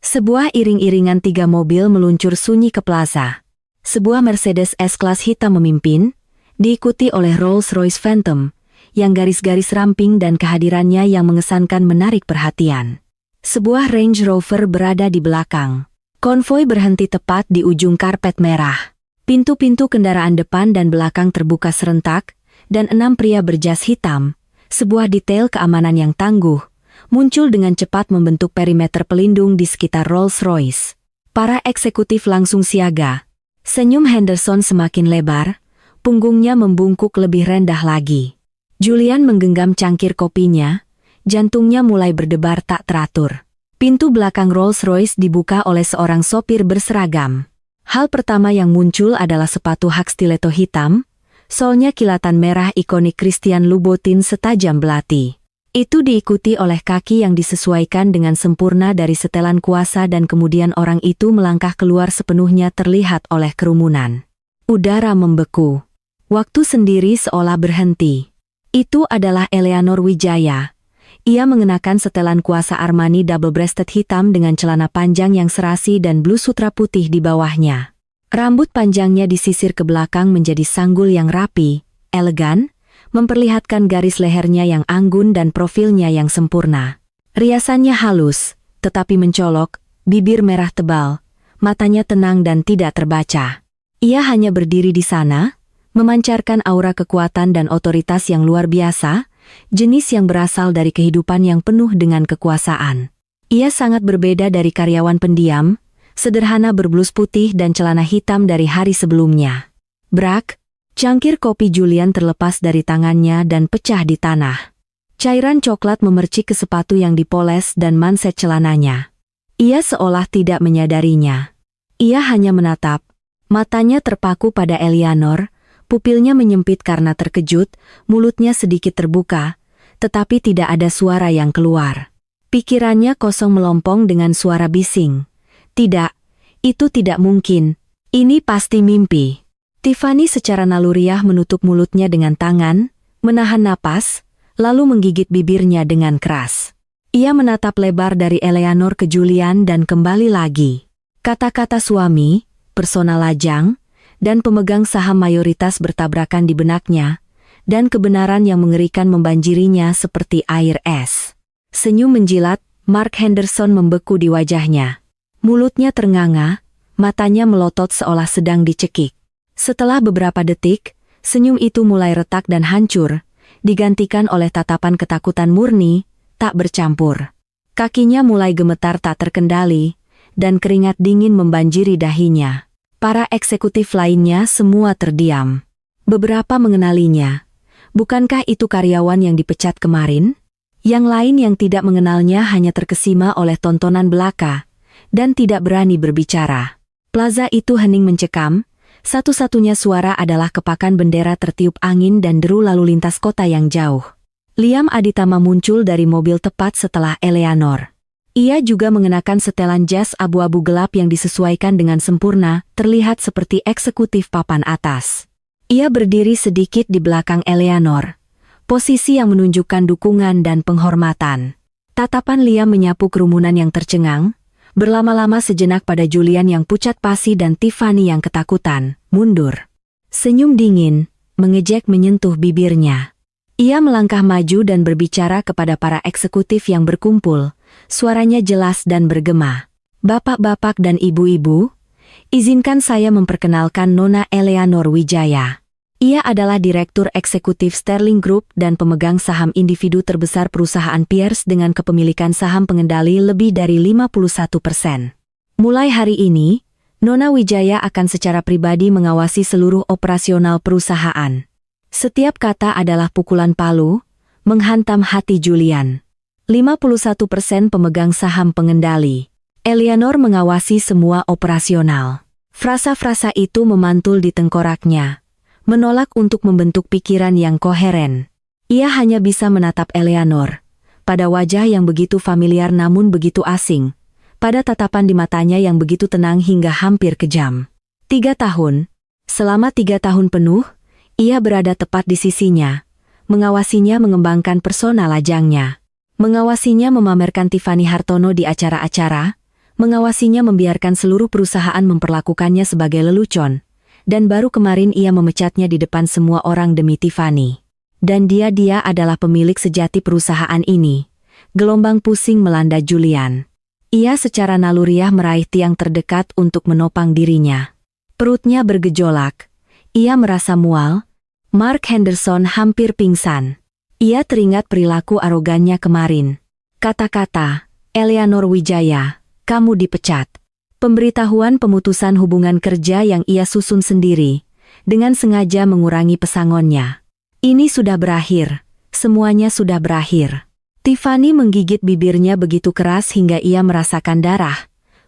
Sebuah iring-iringan 3 mobil meluncur sunyi ke plaza. Sebuah Mercedes S-Class hitam memimpin, diikuti oleh Rolls-Royce Phantom, yang garis-garis ramping dan kehadirannya yang mengesankan menarik perhatian. Sebuah Range Rover berada di belakang. Konvoi berhenti tepat di ujung karpet merah. Pintu-pintu kendaraan depan dan belakang terbuka serentak, dan 6 pria berjas hitam, sebuah detail keamanan yang tangguh, muncul dengan cepat membentuk perimeter pelindung di sekitar Rolls-Royce. Para eksekutif langsung siaga. Senyum Henderson semakin lebar, punggungnya membungkuk lebih rendah lagi. Julian menggenggam cangkir kopinya, jantungnya mulai berdebar tak teratur. Pintu belakang Rolls-Royce dibuka oleh seorang sopir berseragam. Hal pertama yang muncul adalah sepatu hak stiletto hitam, solnya kilatan merah ikonik Christian Louboutin setajam belati. Itu diikuti oleh kaki yang disesuaikan dengan sempurna dari setelan kuasa dan kemudian orang itu melangkah keluar sepenuhnya terlihat oleh kerumunan. Udara membeku. Waktu sendiri seolah berhenti. Itu adalah Eleanor Wijaya. Ia mengenakan setelan kuasa Armani double-breasted hitam dengan celana panjang yang serasi dan blus sutra putih di bawahnya. Rambut panjangnya disisir ke belakang menjadi sanggul yang rapi, elegan, memperlihatkan garis lehernya yang anggun dan profilnya yang sempurna. Riasannya halus, tetapi mencolok, bibir merah tebal, matanya tenang dan tidak terbaca. Ia hanya berdiri di sana, memancarkan aura kekuatan dan otoritas yang luar biasa, jenis yang berasal dari kehidupan yang penuh dengan kekuasaan. Ia sangat berbeda dari karyawan pendiam, sederhana berblus putih dan celana hitam dari hari sebelumnya. Brak, cangkir kopi Julian terlepas dari tangannya dan pecah di tanah. Cairan coklat memercik ke sepatu yang dipoles dan manset celananya. Ia seolah tidak menyadarinya. Ia hanya menatap, matanya terpaku pada Eleanor. Pupilnya menyempit karena terkejut, mulutnya sedikit terbuka, tetapi tidak ada suara yang keluar. Pikirannya kosong melompong dengan suara bising. Tidak, itu tidak mungkin. Ini pasti mimpi. Tiffany secara naluriah menutup mulutnya dengan tangan, menahan napas, lalu menggigit bibirnya dengan keras. Ia menatap lebar dari Eleanor ke Julian dan kembali lagi. Kata-kata suami, persona lajang, dan pemegang saham mayoritas bertabrakan di benaknya, dan kebenaran yang mengerikan membanjirinya seperti air es. Senyum menjilat, Mark Henderson membeku di wajahnya. Mulutnya ternganga, matanya melotot seolah sedang dicekik. Setelah beberapa detik, senyum itu mulai retak dan hancur, digantikan oleh tatapan ketakutan murni, tak bercampur. Kakinya mulai gemetar tak terkendali, dan keringat dingin membanjiri dahinya. Para eksekutif lainnya semua terdiam. Beberapa mengenalinya. Bukankah itu karyawan yang dipecat kemarin? Yang lain yang tidak mengenalnya hanya terkesima oleh tontonan belaka, dan tidak berani berbicara. Plaza itu hening mencekam, satu-satunya suara adalah kepakan bendera tertiup angin dan deru lalu lintas kota yang jauh. Liam Aditama muncul dari mobil tepat setelah Eleanor. Ia juga mengenakan setelan jas abu-abu gelap yang disesuaikan dengan sempurna, terlihat seperti eksekutif papan atas. Ia berdiri sedikit di belakang Eleanor, posisi yang menunjukkan dukungan dan penghormatan. Tatapan Liam menyapu kerumunan yang tercengang, berlama-lama sejenak pada Julian yang pucat pasi dan Tiffany yang ketakutan, mundur. Senyum dingin, mengejek menyentuh bibirnya. Ia melangkah maju dan berbicara kepada para eksekutif yang berkumpul, suaranya jelas dan bergema. Bapak-bapak dan ibu-ibu, izinkan saya memperkenalkan Nona Eleanor Wijaya. Ia adalah Direktur Eksekutif Sterling Group dan pemegang saham individu terbesar perusahaan Pierce dengan kepemilikan saham pengendali lebih dari 51%. Mulai hari ini, Nona Wijaya akan secara pribadi mengawasi seluruh operasional perusahaan. Setiap kata adalah pukulan palu, menghantam hati Julian. 51% pemegang saham pengendali. Eleanor mengawasi semua operasional. Frasa-frasa itu memantul di tengkoraknya, menolak untuk membentuk pikiran yang koheren. Ia hanya bisa menatap Eleanor, pada wajah yang begitu familiar namun begitu asing, pada tatapan di matanya yang begitu tenang hingga hampir kejam. 3 tahun. Selama 3 tahun penuh, ia berada tepat di sisinya, mengawasinya mengembangkan persona lajangnya, mengawasinya memamerkan Tiffany Hartono di acara-acara, mengawasinya membiarkan seluruh perusahaan memperlakukannya sebagai lelucon, dan baru kemarin ia memecatnya di depan semua orang demi Tiffany. Dan dia adalah pemilik sejati perusahaan ini. Gelombang pusing melanda Julian. Ia secara naluriah meraih tiang terdekat untuk menopang dirinya. Perutnya bergejolak. Ia merasa mual. Mark Henderson hampir pingsan. Ia teringat perilaku arogannya kemarin. Kata-kata, Eleanor Wijaya, kamu dipecat. Pemberitahuan pemutusan hubungan kerja yang ia susun sendiri, dengan sengaja mengurangi pesangonnya. Ini sudah berakhir. Semuanya sudah berakhir. Tiffany menggigit bibirnya begitu keras hingga ia merasakan darah.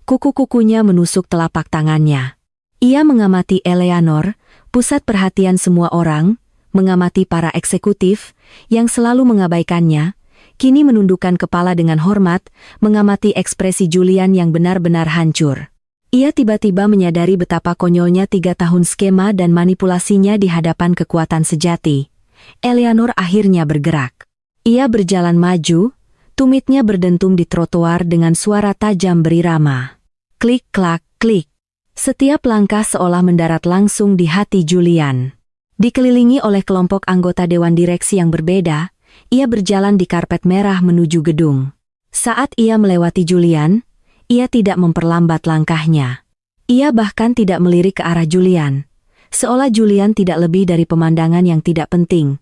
Kuku-kukunya menusuk telapak tangannya. Ia mengamati Eleanor, pusat perhatian semua orang, mengamati para eksekutif, yang selalu mengabaikannya, kini menundukkan kepala dengan hormat, mengamati ekspresi Julian yang benar-benar hancur. Ia tiba-tiba menyadari betapa konyolnya 3 tahun skema dan manipulasinya di hadapan kekuatan sejati. Eleanor akhirnya bergerak. Ia berjalan maju, tumitnya berdentum di trotoar dengan suara tajam berirama. Klik, klak, klik. Setiap langkah seolah mendarat langsung di hati Julian. Dikelilingi oleh kelompok anggota dewan direksi yang berbeda, ia berjalan di karpet merah menuju gedung. Saat ia melewati Julian, ia tidak memperlambat langkahnya. Ia bahkan tidak melirik ke arah Julian. Seolah Julian tidak lebih dari pemandangan yang tidak penting.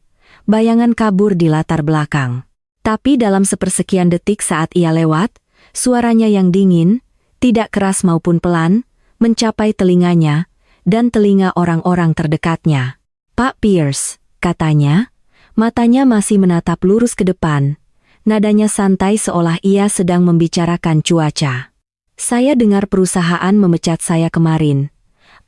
Bayangan kabur di latar belakang. Tapi dalam sepersekian detik saat ia lewat, suaranya yang dingin, tidak keras maupun pelan, mencapai telinganya, dan telinga orang-orang terdekatnya. Pak Pierce, katanya, matanya masih menatap lurus ke depan, nadanya santai seolah ia sedang membicarakan cuaca. Saya dengar perusahaan memecat saya kemarin.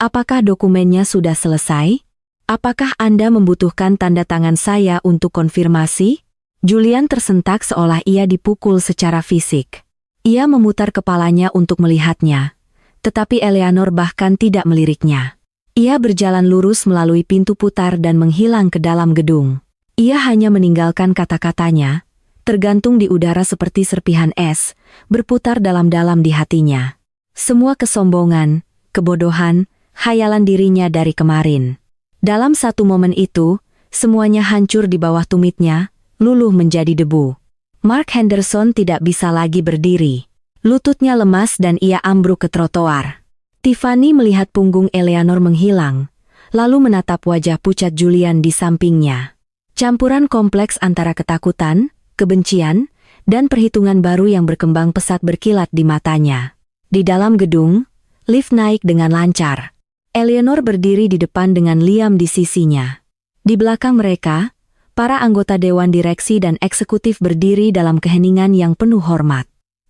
Apakah dokumennya sudah selesai? Apakah Anda membutuhkan tanda tangan saya untuk konfirmasi? Julian tersentak seolah ia dipukul secara fisik. Ia memutar kepalanya untuk melihatnya. Tetapi Eleanor bahkan tidak meliriknya. Ia berjalan lurus melalui pintu putar dan menghilang ke dalam gedung. Ia hanya meninggalkan kata-katanya, tergantung di udara seperti serpihan es, berputar dalam-dalam di hatinya. Semua kesombongan, kebodohan, khayalan dirinya dari kemarin. Dalam satu momen itu, semuanya hancur di bawah tumitnya, luluh menjadi debu. Mark Henderson tidak bisa lagi berdiri. Lututnya lemas dan ia ambruk ke trotoar. Tiffany melihat punggung Eleanor menghilang, lalu menatap wajah pucat Julian di sampingnya. Campuran kompleks antara ketakutan, kebencian, dan perhitungan baru yang berkembang pesat berkilat di matanya. Di dalam gedung, lift naik dengan lancar. Eleanor berdiri di depan dengan Liam di sisinya. Di belakang mereka, para anggota dewan direksi dan eksekutif berdiri dalam keheningan yang penuh hormat.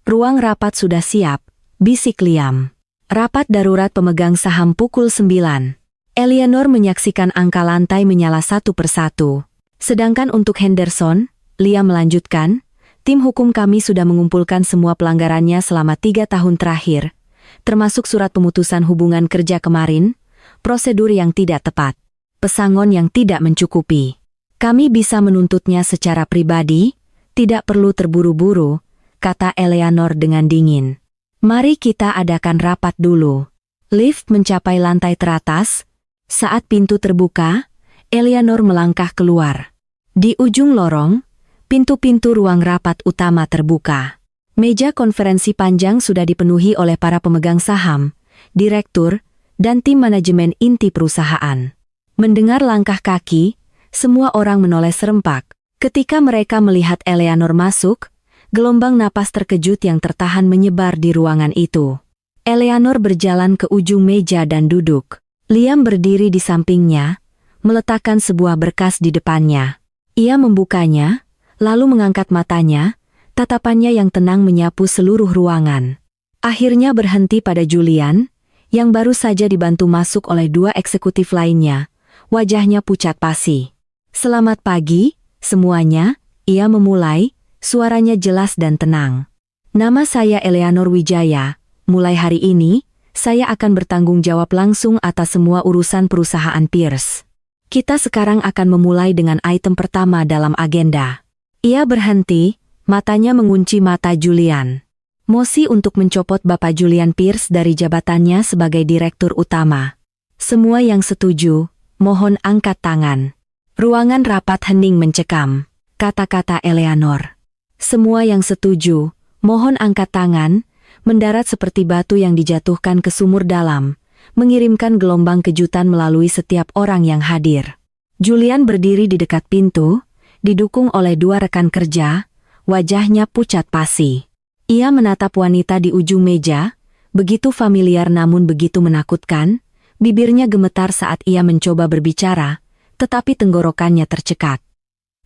Ruang rapat sudah siap, bisik Liam. Rapat darurat pemegang saham pukul 9. Eleanor menyaksikan angka lantai menyala satu persatu. Sedangkan untuk Henderson, Liam melanjutkan, tim hukum kami sudah mengumpulkan semua pelanggarannya selama 3 tahun terakhir, termasuk surat pemutusan hubungan kerja kemarin, prosedur yang tidak tepat, pesangon yang tidak mencukupi. Kami bisa menuntutnya secara pribadi, tidak perlu terburu-buru, kata Eleanor dengan dingin. Mari kita adakan rapat dulu. Lift mencapai lantai teratas. Saat pintu terbuka, Eleanor melangkah keluar. Di ujung lorong, pintu-pintu ruang rapat utama terbuka. Meja konferensi panjang sudah dipenuhi oleh para pemegang saham, direktur, dan tim manajemen inti perusahaan. Mendengar langkah kaki, semua orang menoleh serempak. Ketika mereka melihat Eleanor masuk, gelombang napas terkejut yang tertahan menyebar di ruangan itu. Eleanor berjalan ke ujung meja dan duduk. Liam berdiri di sampingnya, meletakkan sebuah berkas di depannya. Ia membukanya, lalu mengangkat matanya, tatapannya yang tenang menyapu seluruh ruangan. Akhirnya berhenti pada Julian, yang baru saja dibantu masuk oleh 2 eksekutif lainnya. Wajahnya pucat pasi. Selamat pagi, semuanya, ia memulai, suaranya jelas dan tenang. Nama saya Eleanor Wijaya, mulai hari ini, saya akan bertanggung jawab langsung atas semua urusan perusahaan Pierce. Kita sekarang akan memulai dengan item pertama dalam agenda. Ia berhenti, matanya mengunci mata Julian. Mosi untuk mencopot Bapak Julian Pierce dari jabatannya sebagai direktur utama. Semua yang setuju, mohon angkat tangan. Ruangan rapat hening mencekam. Kata-kata Eleanor. Semua yang setuju, mohon angkat tangan, mendarat seperti batu yang dijatuhkan ke sumur dalam, mengirimkan gelombang kejutan melalui setiap orang yang hadir. Julian berdiri di dekat pintu, didukung oleh 2 rekan kerja, wajahnya pucat pasi. Ia menatap wanita di ujung meja, begitu familiar namun begitu menakutkan, bibirnya gemetar saat ia mencoba berbicara, tetapi tenggorokannya tercekat.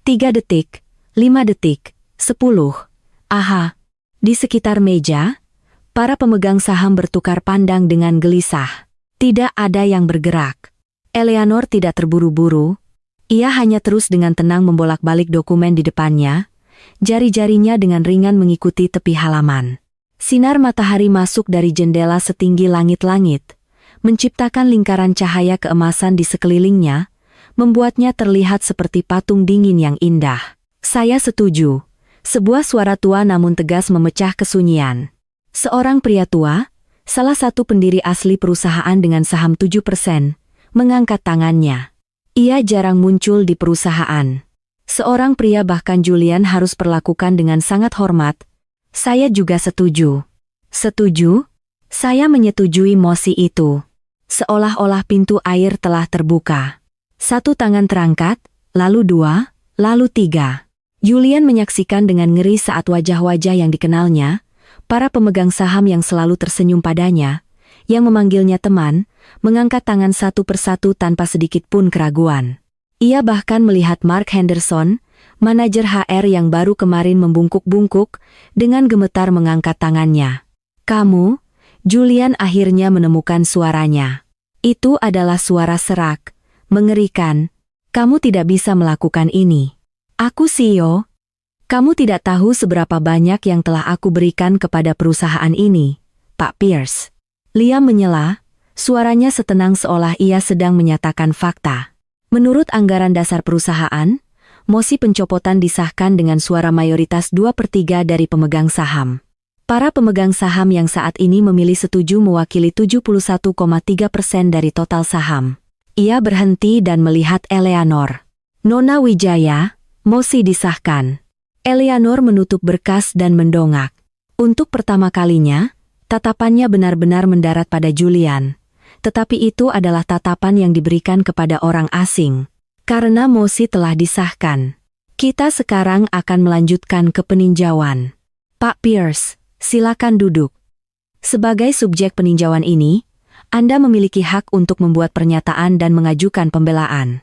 3 detik, 5 detik, 10. Aha. Di sekitar meja, para pemegang saham bertukar pandang dengan gelisah. Tidak ada yang bergerak. Eleanor tidak terburu-buru. Ia hanya terus dengan tenang membolak-balik dokumen di depannya, jari-jarinya dengan ringan mengikuti tepi halaman. Sinar matahari masuk dari jendela setinggi langit-langit, menciptakan lingkaran cahaya keemasan di sekelilingnya, membuatnya terlihat seperti patung dingin yang indah. Saya setuju. Sebuah suara tua namun tegas memecah kesunyian. Seorang pria tua, salah satu pendiri asli perusahaan dengan saham 7%, mengangkat tangannya. Ia jarang muncul di perusahaan. Seorang pria bahkan Julian harus perlakukan dengan sangat hormat. Saya juga setuju. Setuju? Saya menyetujui mosi itu. Seolah-olah pintu air telah terbuka. 1 tangan terangkat, lalu 2, lalu 3. Julian menyaksikan dengan ngeri saat wajah-wajah yang dikenalnya, para pemegang saham yang selalu tersenyum padanya, yang memanggilnya teman, mengangkat tangan satu persatu tanpa sedikit pun keraguan. Ia bahkan melihat Mark Henderson, manajer HR yang baru kemarin membungkuk-bungkuk, dengan gemetar mengangkat tangannya. Kamu? Julian akhirnya menemukan suaranya. Itu adalah suara serak, mengerikan. Kamu tidak bisa melakukan ini. Aku CEO. Kamu tidak tahu seberapa banyak yang telah aku berikan kepada perusahaan ini, Pak Pierce. Liam menyela, suaranya setenang seolah ia sedang menyatakan fakta. Menurut anggaran dasar perusahaan, mosi pencopotan disahkan dengan suara mayoritas 2/3 dari pemegang saham. Para pemegang saham yang saat ini memilih setuju mewakili 71,3% dari total saham. Ia berhenti dan melihat Eleanor. Nona Wijaya, mosi disahkan. Eleanor menutup berkas dan mendongak. Untuk pertama kalinya, tatapannya benar-benar mendarat pada Julian. Tetapi itu adalah tatapan yang diberikan kepada orang asing. Karena mosi telah disahkan. Kita sekarang akan melanjutkan ke peninjauan. Pak Pierce, silakan duduk. Sebagai subjek peninjauan ini, Anda memiliki hak untuk membuat pernyataan dan mengajukan pembelaan.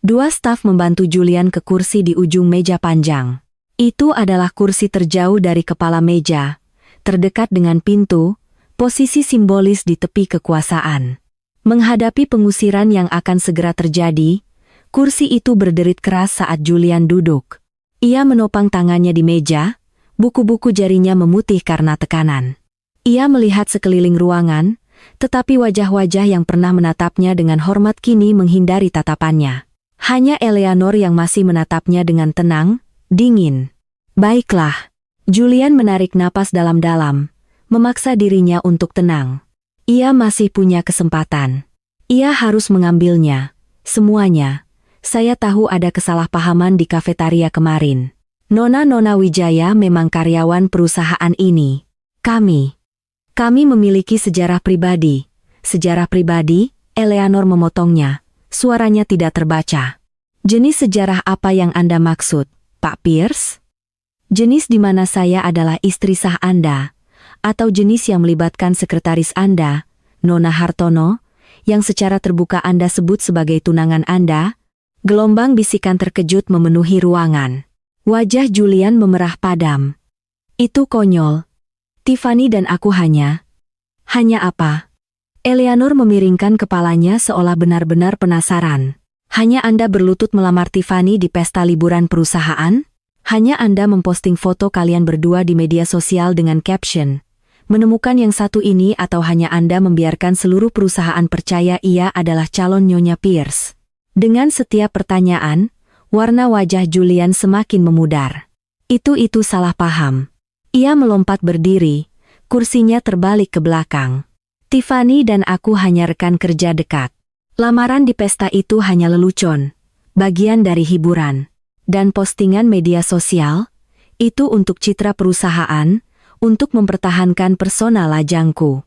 2 staf membantu Julian ke kursi di ujung meja panjang. Itu adalah kursi terjauh dari kepala meja, terdekat dengan pintu, posisi simbolis di tepi kekuasaan. Menghadapi pengusiran yang akan segera terjadi, kursi itu berderit keras saat Julian duduk. Ia menopang tangannya di meja, buku-buku jarinya memutih karena tekanan. Ia melihat sekeliling ruangan, tetapi wajah-wajah yang pernah menatapnya dengan hormat kini menghindari tatapannya. Hanya Eleanor yang masih menatapnya dengan tenang, dingin. Baiklah. Julian menarik napas dalam-dalam, memaksa dirinya untuk tenang. Ia masih punya kesempatan. Ia harus mengambilnya. Semuanya. Saya tahu ada kesalahpahaman di kafetaria kemarin. Nona Wijaya memang karyawan perusahaan ini. Kami memiliki sejarah pribadi. Sejarah pribadi, Eleanor memotongnya. Suaranya tidak terbaca. Jenis sejarah apa yang Anda maksud, Pak Pierce? Jenis di mana saya adalah istri sah Anda, atau jenis yang melibatkan sekretaris Anda, Nona Hartono, yang secara terbuka Anda sebut sebagai tunangan Anda? Gelombang bisikan terkejut memenuhi ruangan. Wajah Julian memerah padam. Itu konyol. Tiffany dan aku hanya apa? Eleanor memiringkan kepalanya seolah benar-benar penasaran. Hanya Anda berlutut melamar Tiffany di pesta liburan perusahaan? Hanya Anda memposting foto kalian berdua di media sosial dengan caption, menemukan yang satu ini, atau hanya Anda membiarkan seluruh perusahaan percaya ia adalah calon Nyonya Pierce? Dengan setiap pertanyaan, warna wajah Julian semakin memudar. Itu salah paham. Ia melompat berdiri, kursinya terbalik ke belakang. Tiffany dan aku hanya rekan kerja dekat. Lamaran di pesta itu hanya lelucon, bagian dari hiburan. Dan postingan media sosial, itu untuk citra perusahaan, untuk mempertahankan persona lajangku.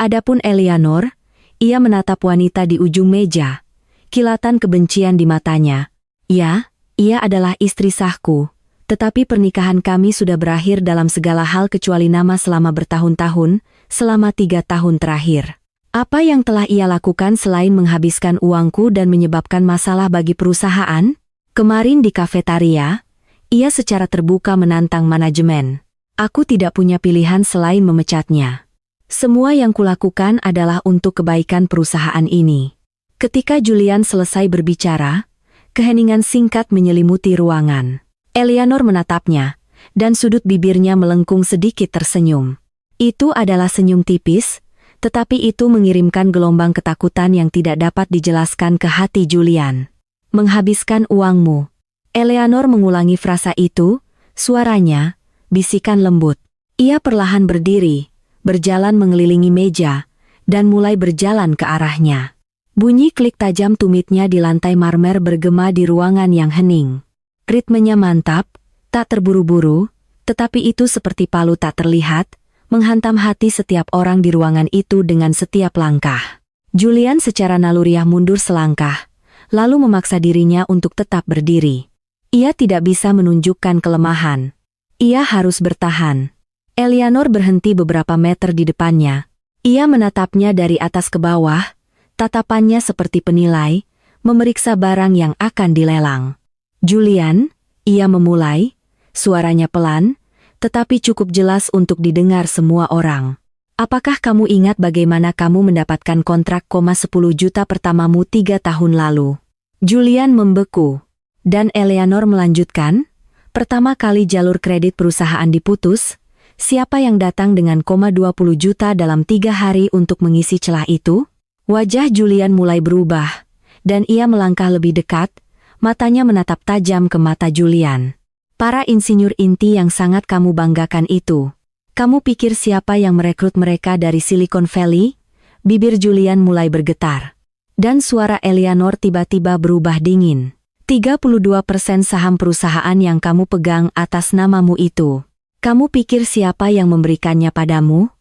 Adapun Eleanor, ia menatap wanita di ujung meja, kilatan kebencian di matanya. Ya, ia adalah istri sahku, tetapi pernikahan kami sudah berakhir dalam segala hal kecuali nama selama bertahun-tahun, selama 3 tahun terakhir. Apa yang telah ia lakukan selain menghabiskan uangku dan menyebabkan masalah bagi perusahaan? Kemarin di kafetaria, ia secara terbuka menantang manajemen. Aku tidak punya pilihan selain memecatnya. Semua yang kulakukan adalah untuk kebaikan perusahaan ini. Ketika Julian selesai berbicara, keheningan singkat menyelimuti ruangan. Eleanor menatapnya, dan sudut bibirnya melengkung sedikit tersenyum. Itu adalah senyum tipis, tetapi itu mengirimkan gelombang ketakutan yang tidak dapat dijelaskan ke hati Julian. Menghabiskan uangmu. Eleanor mengulangi frasa itu, suaranya, bisikan lembut. Ia perlahan berdiri, berjalan mengelilingi meja, dan mulai berjalan ke arahnya. Bunyi klik tajam tumitnya di lantai marmer bergema di ruangan yang hening. Ritmenya mantap, tak terburu-buru, tetapi itu seperti palu tak terlihat, menghantam hati setiap orang di ruangan itu dengan setiap langkah. Julian secara naluriah mundur selangkah, lalu memaksa dirinya untuk tetap berdiri. Ia tidak bisa menunjukkan kelemahan. Ia harus bertahan. Eleanor berhenti beberapa meter di depannya. Ia menatapnya dari atas ke bawah, tatapannya seperti penilai, memeriksa barang yang akan dilelang. Julian, ia memulai, suaranya pelan, tetapi cukup jelas untuk didengar semua orang. Apakah kamu ingat bagaimana kamu mendapatkan kontrak 10 juta pertamamu 3 tahun lalu? Julian membeku. Dan Eleanor melanjutkan, pertama kali jalur kredit perusahaan diputus, siapa yang datang dengan 20 juta dalam 3 hari untuk mengisi celah itu? Wajah Julian mulai berubah, dan ia melangkah lebih dekat, matanya menatap tajam ke mata Julian. Para insinyur inti yang sangat kamu banggakan itu. Kamu pikir siapa yang merekrut mereka dari Silicon Valley? Bibir Julian mulai bergetar. Dan suara Eleanor tiba-tiba berubah dingin. 32% saham perusahaan yang kamu pegang atas namamu itu. Kamu pikir siapa yang memberikannya padamu?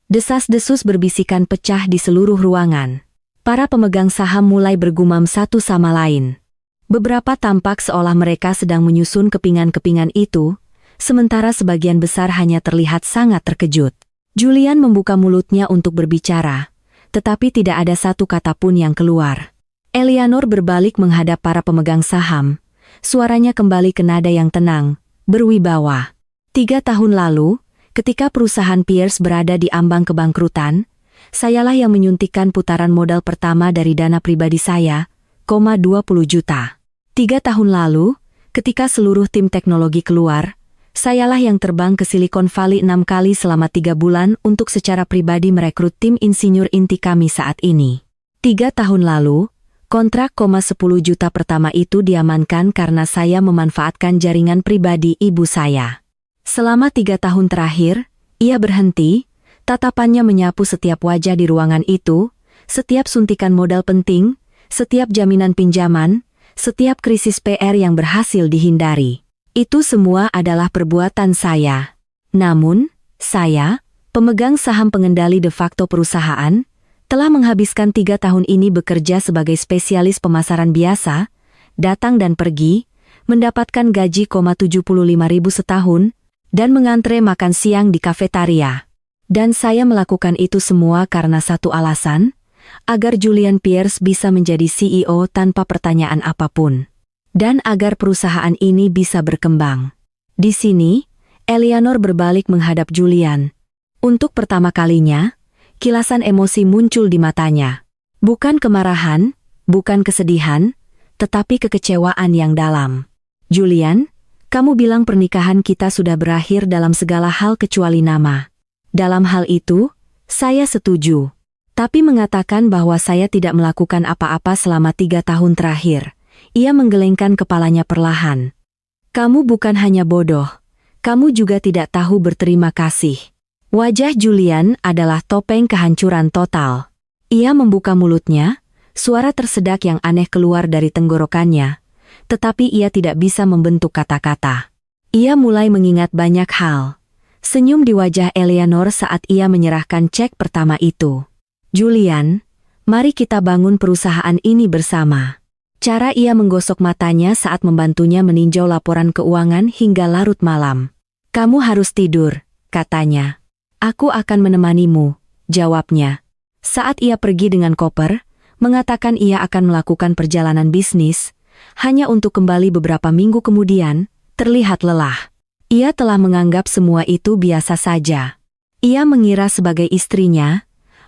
Desas-desus berbisikan pecah di seluruh ruangan. Para pemegang saham mulai bergumam satu sama lain. Beberapa tampak seolah mereka sedang menyusun kepingan-kepingan itu, sementara sebagian besar hanya terlihat sangat terkejut. Julian membuka mulutnya untuk berbicara, tetapi tidak ada satu kata pun yang keluar. Eleanor berbalik menghadap para pemegang saham. Suaranya kembali ke nada yang tenang, berwibawa. 3 tahun lalu, ketika perusahaan Pierce berada di ambang kebangkrutan, sayalah yang menyuntikkan putaran modal pertama dari dana pribadi saya, 20 juta. 3 tahun lalu, Ketika seluruh tim teknologi keluar, sayalah yang terbang ke Silicon Valley 6 kali selama 3 bulan untuk secara pribadi merekrut tim insinyur inti kami saat ini. 3 tahun lalu, kontrak 10 juta pertama itu diamankan karena saya memanfaatkan jaringan pribadi ibu saya. Selama 3 tahun terakhir, ia berhenti, tatapannya menyapu setiap wajah di ruangan itu, setiap suntikan modal penting, setiap jaminan pinjaman, setiap krisis PR yang berhasil dihindari. Itu semua adalah perbuatan saya. Namun, saya, pemegang saham pengendali de facto perusahaan, telah menghabiskan 3 tahun ini bekerja sebagai spesialis pemasaran biasa, datang dan pergi, mendapatkan gaji 75.000 setahun, dan mengantre makan siang di kafetaria. Dan saya melakukan itu semua karena satu alasan, agar Julian Pierce bisa menjadi CEO tanpa pertanyaan apapun. Dan agar perusahaan ini bisa berkembang. Di sini, Eleanor berbalik menghadap Julian. Untuk pertama kalinya, kilasan emosi muncul di matanya. Bukan kemarahan, bukan kesedihan, tetapi kekecewaan yang dalam. Julian, kamu bilang pernikahan kita sudah berakhir dalam segala hal kecuali nama. Dalam hal itu, saya setuju. Tapi mengatakan bahwa saya tidak melakukan apa-apa selama 3 tahun terakhir. Ia menggelengkan kepalanya perlahan. Kamu bukan hanya bodoh, kamu juga tidak tahu berterima kasih. Wajah Julian adalah topeng kehancuran total. Ia membuka mulutnya, suara tersedak yang aneh keluar dari tenggorokannya. Tetapi ia tidak bisa membentuk kata-kata. Ia mulai mengingat banyak hal. Senyum di wajah Eleanor saat ia menyerahkan cek pertama itu. Julian, mari kita bangun perusahaan ini bersama. Cara ia menggosok matanya saat membantunya meninjau laporan keuangan hingga larut malam. Kamu harus tidur, katanya. Aku akan menemanimu, jawabnya. Saat ia pergi dengan koper, mengatakan ia akan melakukan perjalanan bisnis, hanya untuk kembali beberapa minggu kemudian, terlihat lelah. Ia telah menganggap semua itu biasa saja. Ia mengira sebagai istrinya,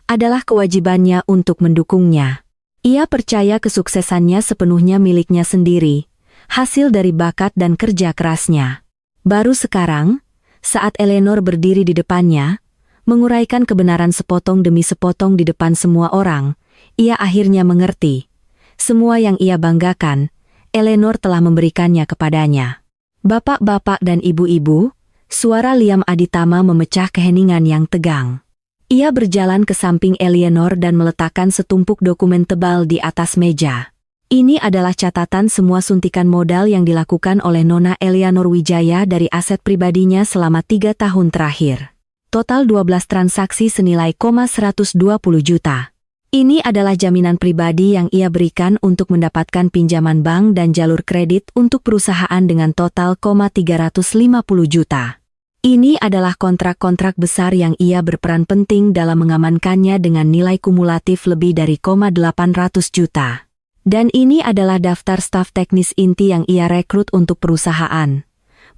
adalah kewajibannya untuk mendukungnya. Ia percaya kesuksesannya sepenuhnya miliknya sendiri, hasil dari bakat dan kerja kerasnya. Baru sekarang, saat Eleanor berdiri di depannya, menguraikan kebenaran sepotong demi sepotong di depan semua orang, ia akhirnya mengerti. Semua yang ia banggakan, Eleanor telah memberikannya kepadanya. Bapak-bapak dan ibu-ibu, suara Liam Aditama memecah keheningan yang tegang. Ia berjalan ke samping Eleanor dan meletakkan setumpuk dokumen tebal di atas meja. Ini adalah catatan semua suntikan modal yang dilakukan oleh Nona Eleanor Wijaya dari aset pribadinya selama 3 tahun terakhir. Total 12 transaksi senilai 120 juta. Ini adalah jaminan pribadi yang ia berikan untuk mendapatkan pinjaman bank dan jalur kredit untuk perusahaan dengan total 350 juta. Ini adalah kontrak-kontrak besar yang ia berperan penting dalam mengamankannya dengan nilai kumulatif lebih dari 800 juta. Dan ini adalah daftar staf teknis inti yang ia rekrut untuk perusahaan,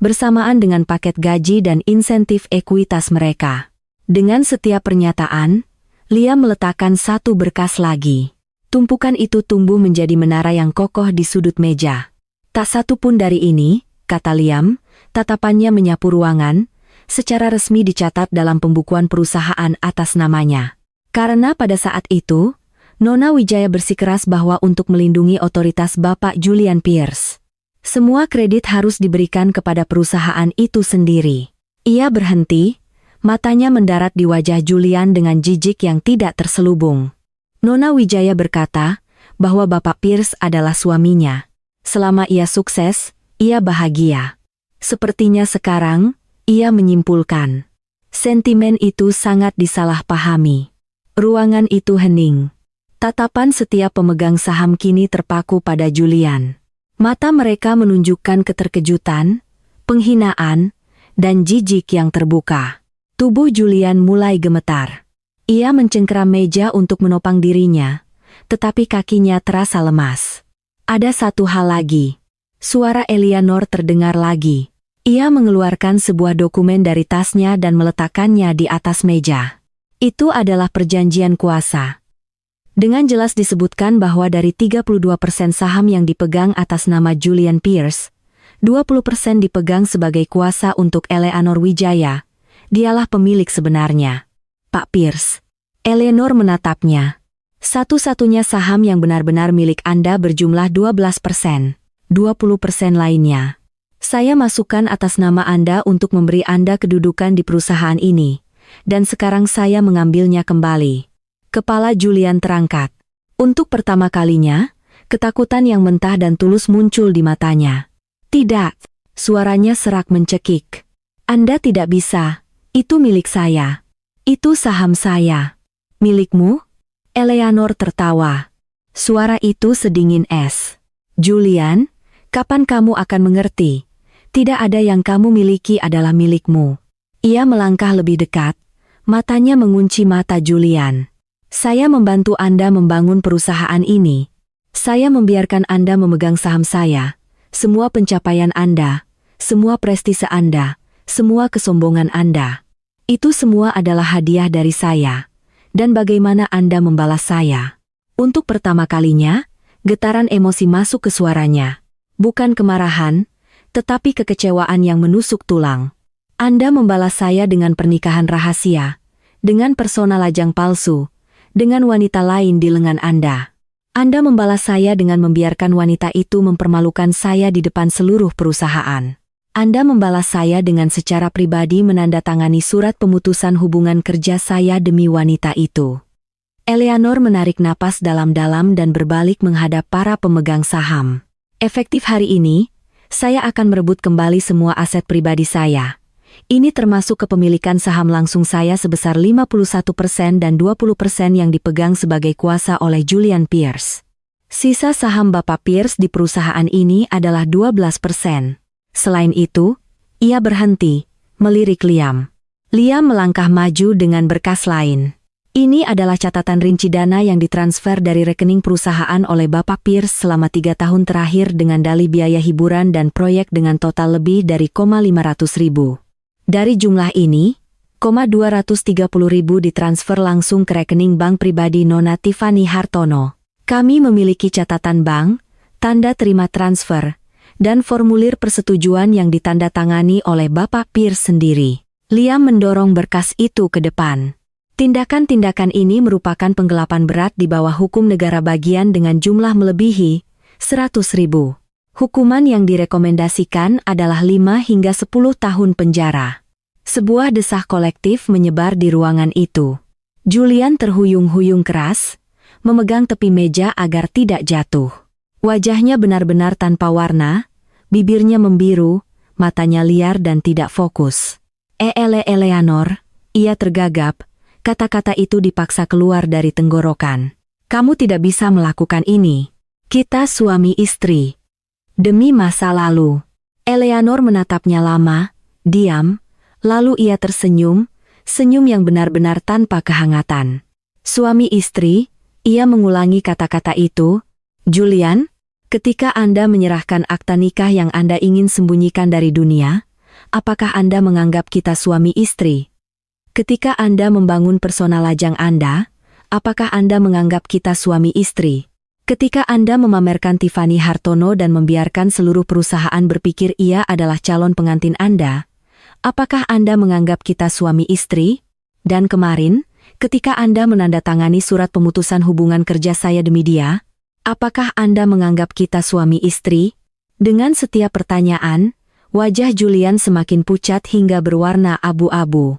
bersamaan dengan paket gaji dan insentif ekuitas mereka. Dengan setiap pernyataan, Liam meletakkan satu berkas lagi. Tumpukan itu tumbuh menjadi menara yang kokoh di sudut meja. Tak satu pun dari ini, kata Liam, tatapannya menyapu ruangan, secara resmi dicatat dalam pembukuan perusahaan atas namanya. Karena pada saat itu, Nona Wijaya bersikeras bahwa untuk melindungi otoritas Bapak Julian Pierce, semua kredit harus diberikan kepada perusahaan itu sendiri. Ia berhenti, matanya mendarat di wajah Julian dengan jijik yang tidak terselubung. Nona Wijaya berkata bahwa Bapak Pierce adalah suaminya. Selama ia sukses, ia bahagia. Sepertinya sekarang, ia menyimpulkan. Sentimen itu sangat disalahpahami. Ruangan itu hening. Tatapan setiap pemegang saham kini terpaku pada Julian. Mata mereka menunjukkan keterkejutan, penghinaan, dan jijik yang terbuka. Tubuh Julian mulai gemetar. Ia mencengkeram meja untuk menopang dirinya, tetapi kakinya terasa lemas. Ada satu hal lagi. Suara Eleanor terdengar lagi. Ia mengeluarkan sebuah dokumen dari tasnya dan meletakkannya di atas meja. Itu adalah perjanjian kuasa. Dengan jelas disebutkan bahwa dari 32% saham yang dipegang atas nama Julian Pierce, 20% dipegang sebagai kuasa untuk Eleanor Wijaya. Dialah pemilik sebenarnya. Pak Pierce. Eleanor menatapnya. Satu-satunya saham yang benar-benar milik Anda berjumlah 12%. 20% lainnya saya masukkan atas nama Anda untuk memberi Anda kedudukan di perusahaan ini. Dan sekarang saya mengambilnya kembali. Kepala Julian terangkat. Untuk pertama kalinya, ketakutan yang mentah dan tulus muncul di matanya. Tidak, suaranya serak mencekik. Anda tidak bisa, itu milik saya. Itu saham saya. Milikmu? Eleanor tertawa. Suara itu sedingin es. Julian, kapan kamu akan mengerti? Tidak ada yang kamu miliki adalah milikmu. Ia melangkah lebih dekat, matanya mengunci mata Julian. Saya membantu Anda membangun perusahaan ini. Saya membiarkan Anda memegang saham saya. Semua pencapaian Anda, semua prestise Anda, semua kesombongan Anda. Itu semua adalah hadiah dari saya. Dan bagaimana Anda membalas saya? Untuk pertama kalinya, getaran emosi masuk ke suaranya. Bukan kemarahan, tetapi kekecewaan yang menusuk tulang. Anda membalas saya dengan pernikahan rahasia, dengan persona lajang palsu, dengan wanita lain di lengan Anda. Anda membalas saya dengan membiarkan wanita itu mempermalukan saya di depan seluruh perusahaan. Anda membalas saya dengan secara pribadi menandatangani surat pemutusan hubungan kerja saya demi wanita itu. Eleanor menarik napas dalam-dalam dan berbalik menghadap para pemegang saham. Efektif hari ini, saya akan merebut kembali semua aset pribadi saya. Ini termasuk kepemilikan saham langsung saya sebesar 51% dan 20% yang dipegang sebagai kuasa oleh Julian Pierce. Sisa saham Bapak Pierce di perusahaan ini adalah 12%. Selain itu, ia berhenti, melirik Liam. Liam melangkah maju dengan berkas lain. Ini adalah catatan rinci dana yang ditransfer dari rekening perusahaan oleh Bapak Pierce selama 3 tahun terakhir dengan dalih biaya hiburan dan proyek dengan total lebih dari 500.000. Dari jumlah ini, 230.000 ditransfer langsung ke rekening bank pribadi Nona Tiffany Hartono. Kami memiliki catatan bank, tanda terima transfer, dan formulir persetujuan yang ditandatangani oleh Bapak Pierce sendiri. Liam mendorong berkas itu ke depan. Tindakan-tindakan ini merupakan penggelapan berat di bawah hukum negara bagian dengan jumlah melebihi 100.000. Hukuman yang direkomendasikan adalah 5 hingga 10 tahun penjara. Sebuah desah kolektif menyebar di ruangan itu. Julian terhuyung-huyung keras, memegang tepi meja agar tidak jatuh. Wajahnya benar-benar tanpa warna, bibirnya membiru, matanya liar dan tidak fokus. Eleanor, ia tergagap, kata-kata itu dipaksa keluar dari tenggorokan. Kamu tidak bisa melakukan ini. Kita suami istri. Demi masa lalu. Eleanor menatapnya lama, diam, lalu ia tersenyum, senyum yang benar-benar tanpa kehangatan. Suami istri, ia mengulangi kata-kata itu. Julian, ketika Anda menyerahkan akta nikah yang Anda ingin sembunyikan dari dunia, apakah Anda menganggap kita suami istri? Ketika Anda membangun persona lajang Anda, apakah Anda menganggap kita suami istri? Ketika Anda memamerkan Tiffany Hartono dan membiarkan seluruh perusahaan berpikir ia adalah calon pengantin Anda, apakah Anda menganggap kita suami istri? Dan kemarin, ketika Anda menandatangani surat pemutusan hubungan kerja saya demi dia, apakah Anda menganggap kita suami istri? Dengan setiap pertanyaan, wajah Julian semakin pucat hingga berwarna abu-abu.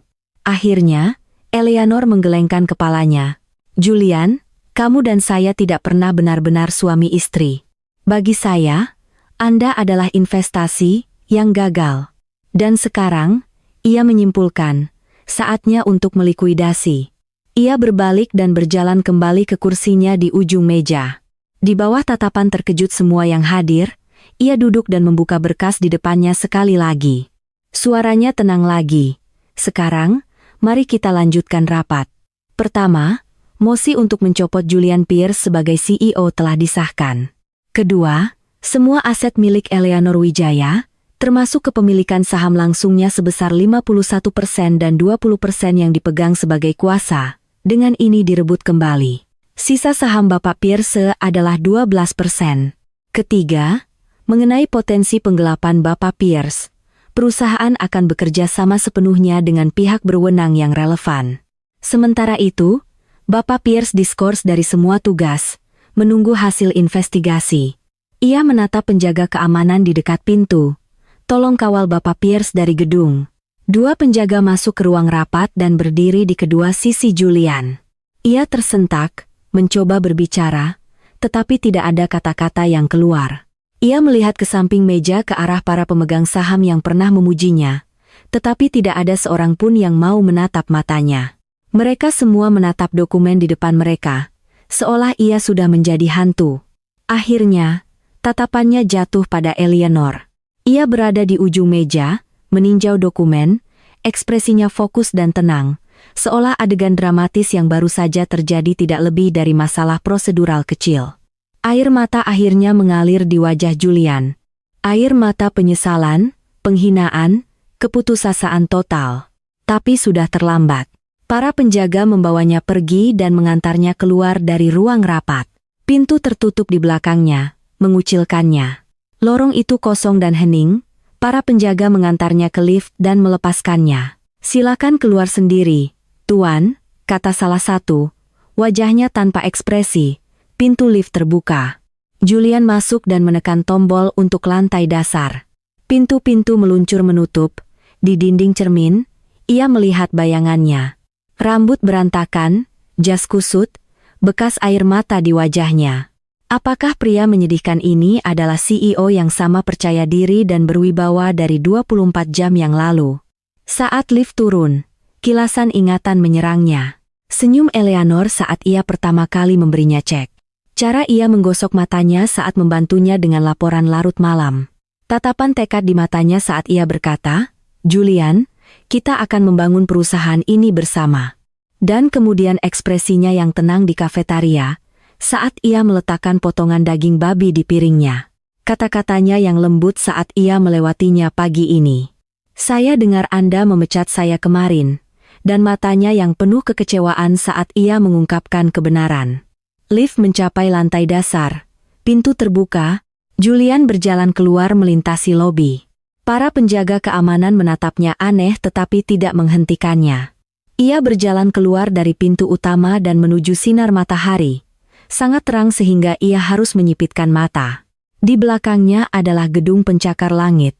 Akhirnya, Eleanor menggelengkan kepalanya. Julian, kamu dan saya tidak pernah benar-benar suami istri. Bagi saya, Anda adalah investasi yang gagal. Dan sekarang, ia menyimpulkan, saatnya untuk melikuidasi. Ia berbalik dan berjalan kembali ke kursinya di ujung meja. Di bawah tatapan terkejut semua yang hadir, ia duduk dan membuka berkas di depannya sekali lagi. Suaranya tenang lagi. Sekarang, mari kita lanjutkan rapat. Pertama, mosi untuk mencopot Julian Pierce sebagai CEO telah disahkan. Kedua, semua aset milik Eleanor Wijaya, termasuk kepemilikan saham langsungnya sebesar 51% dan 20% yang dipegang sebagai kuasa, dengan ini direbut kembali. Sisa saham Bapak Pierce adalah 12%. Ketiga, Mengenai potensi penggelapan Bapak Pierce, perusahaan akan bekerja sama sepenuhnya dengan pihak berwenang yang relevan. Sementara itu, Bapak Pierce diskors dari semua tugas, menunggu hasil investigasi. Ia menatap penjaga keamanan di dekat pintu. Tolong kawal Bapak Pierce dari gedung. Dua penjaga masuk ke ruang rapat dan berdiri di kedua sisi Julian. Ia tersentak, mencoba berbicara, tetapi tidak ada kata-kata yang keluar. Ia melihat ke samping meja ke arah para pemegang saham yang pernah memujinya, tetapi tidak ada seorang pun yang mau menatap matanya. Mereka semua menatap dokumen di depan mereka, seolah ia sudah menjadi hantu. Akhirnya, tatapannya jatuh pada Eleanor. Ia berada di ujung meja, meninjau dokumen, ekspresinya fokus dan tenang, seolah adegan dramatis yang baru saja terjadi tidak lebih dari masalah prosedural kecil. Air mata akhirnya mengalir di wajah Julian. Air mata penyesalan, penghinaan, keputusasaan total. Tapi sudah terlambat. Para penjaga membawanya pergi dan mengantarnya keluar dari ruang rapat. Pintu tertutup di belakangnya, mengucilkannya. Lorong itu kosong dan hening. Para penjaga mengantarnya ke lift dan melepaskannya. "Silakan keluar sendiri, Tuan," kata salah satu. Wajahnya tanpa ekspresi. Pintu lift terbuka. Julian masuk dan menekan tombol untuk lantai dasar. Pintu-pintu meluncur menutup. Di dinding cermin, ia melihat bayangannya. Rambut berantakan, jas kusut, bekas air mata di wajahnya. Apakah pria menyedihkan ini adalah CEO yang sama percaya diri dan berwibawa dari 24 jam yang lalu? Saat lift turun, kilasan ingatan menyerangnya. Senyum Eleanor saat ia pertama kali memberinya cek. Cara ia menggosok matanya saat membantunya dengan laporan larut malam. Tatapan tekad di matanya saat ia berkata, "Julian, kita akan membangun perusahaan ini bersama." Dan kemudian ekspresinya yang tenang di kafetaria, saat ia meletakkan potongan daging babi di piringnya. Kata-katanya yang lembut saat ia melewatinya pagi ini. "Saya dengar Anda memecat saya kemarin." Dan matanya yang penuh kekecewaan saat ia mengungkapkan kebenaran. Lift mencapai lantai dasar. Pintu terbuka. Julian berjalan keluar melintasi lobi. Para penjaga keamanan menatapnya aneh tetapi tidak menghentikannya. Ia berjalan keluar dari pintu utama dan menuju sinar matahari. Sangat terang sehingga ia harus menyipitkan mata. Di belakangnya adalah gedung pencakar langit.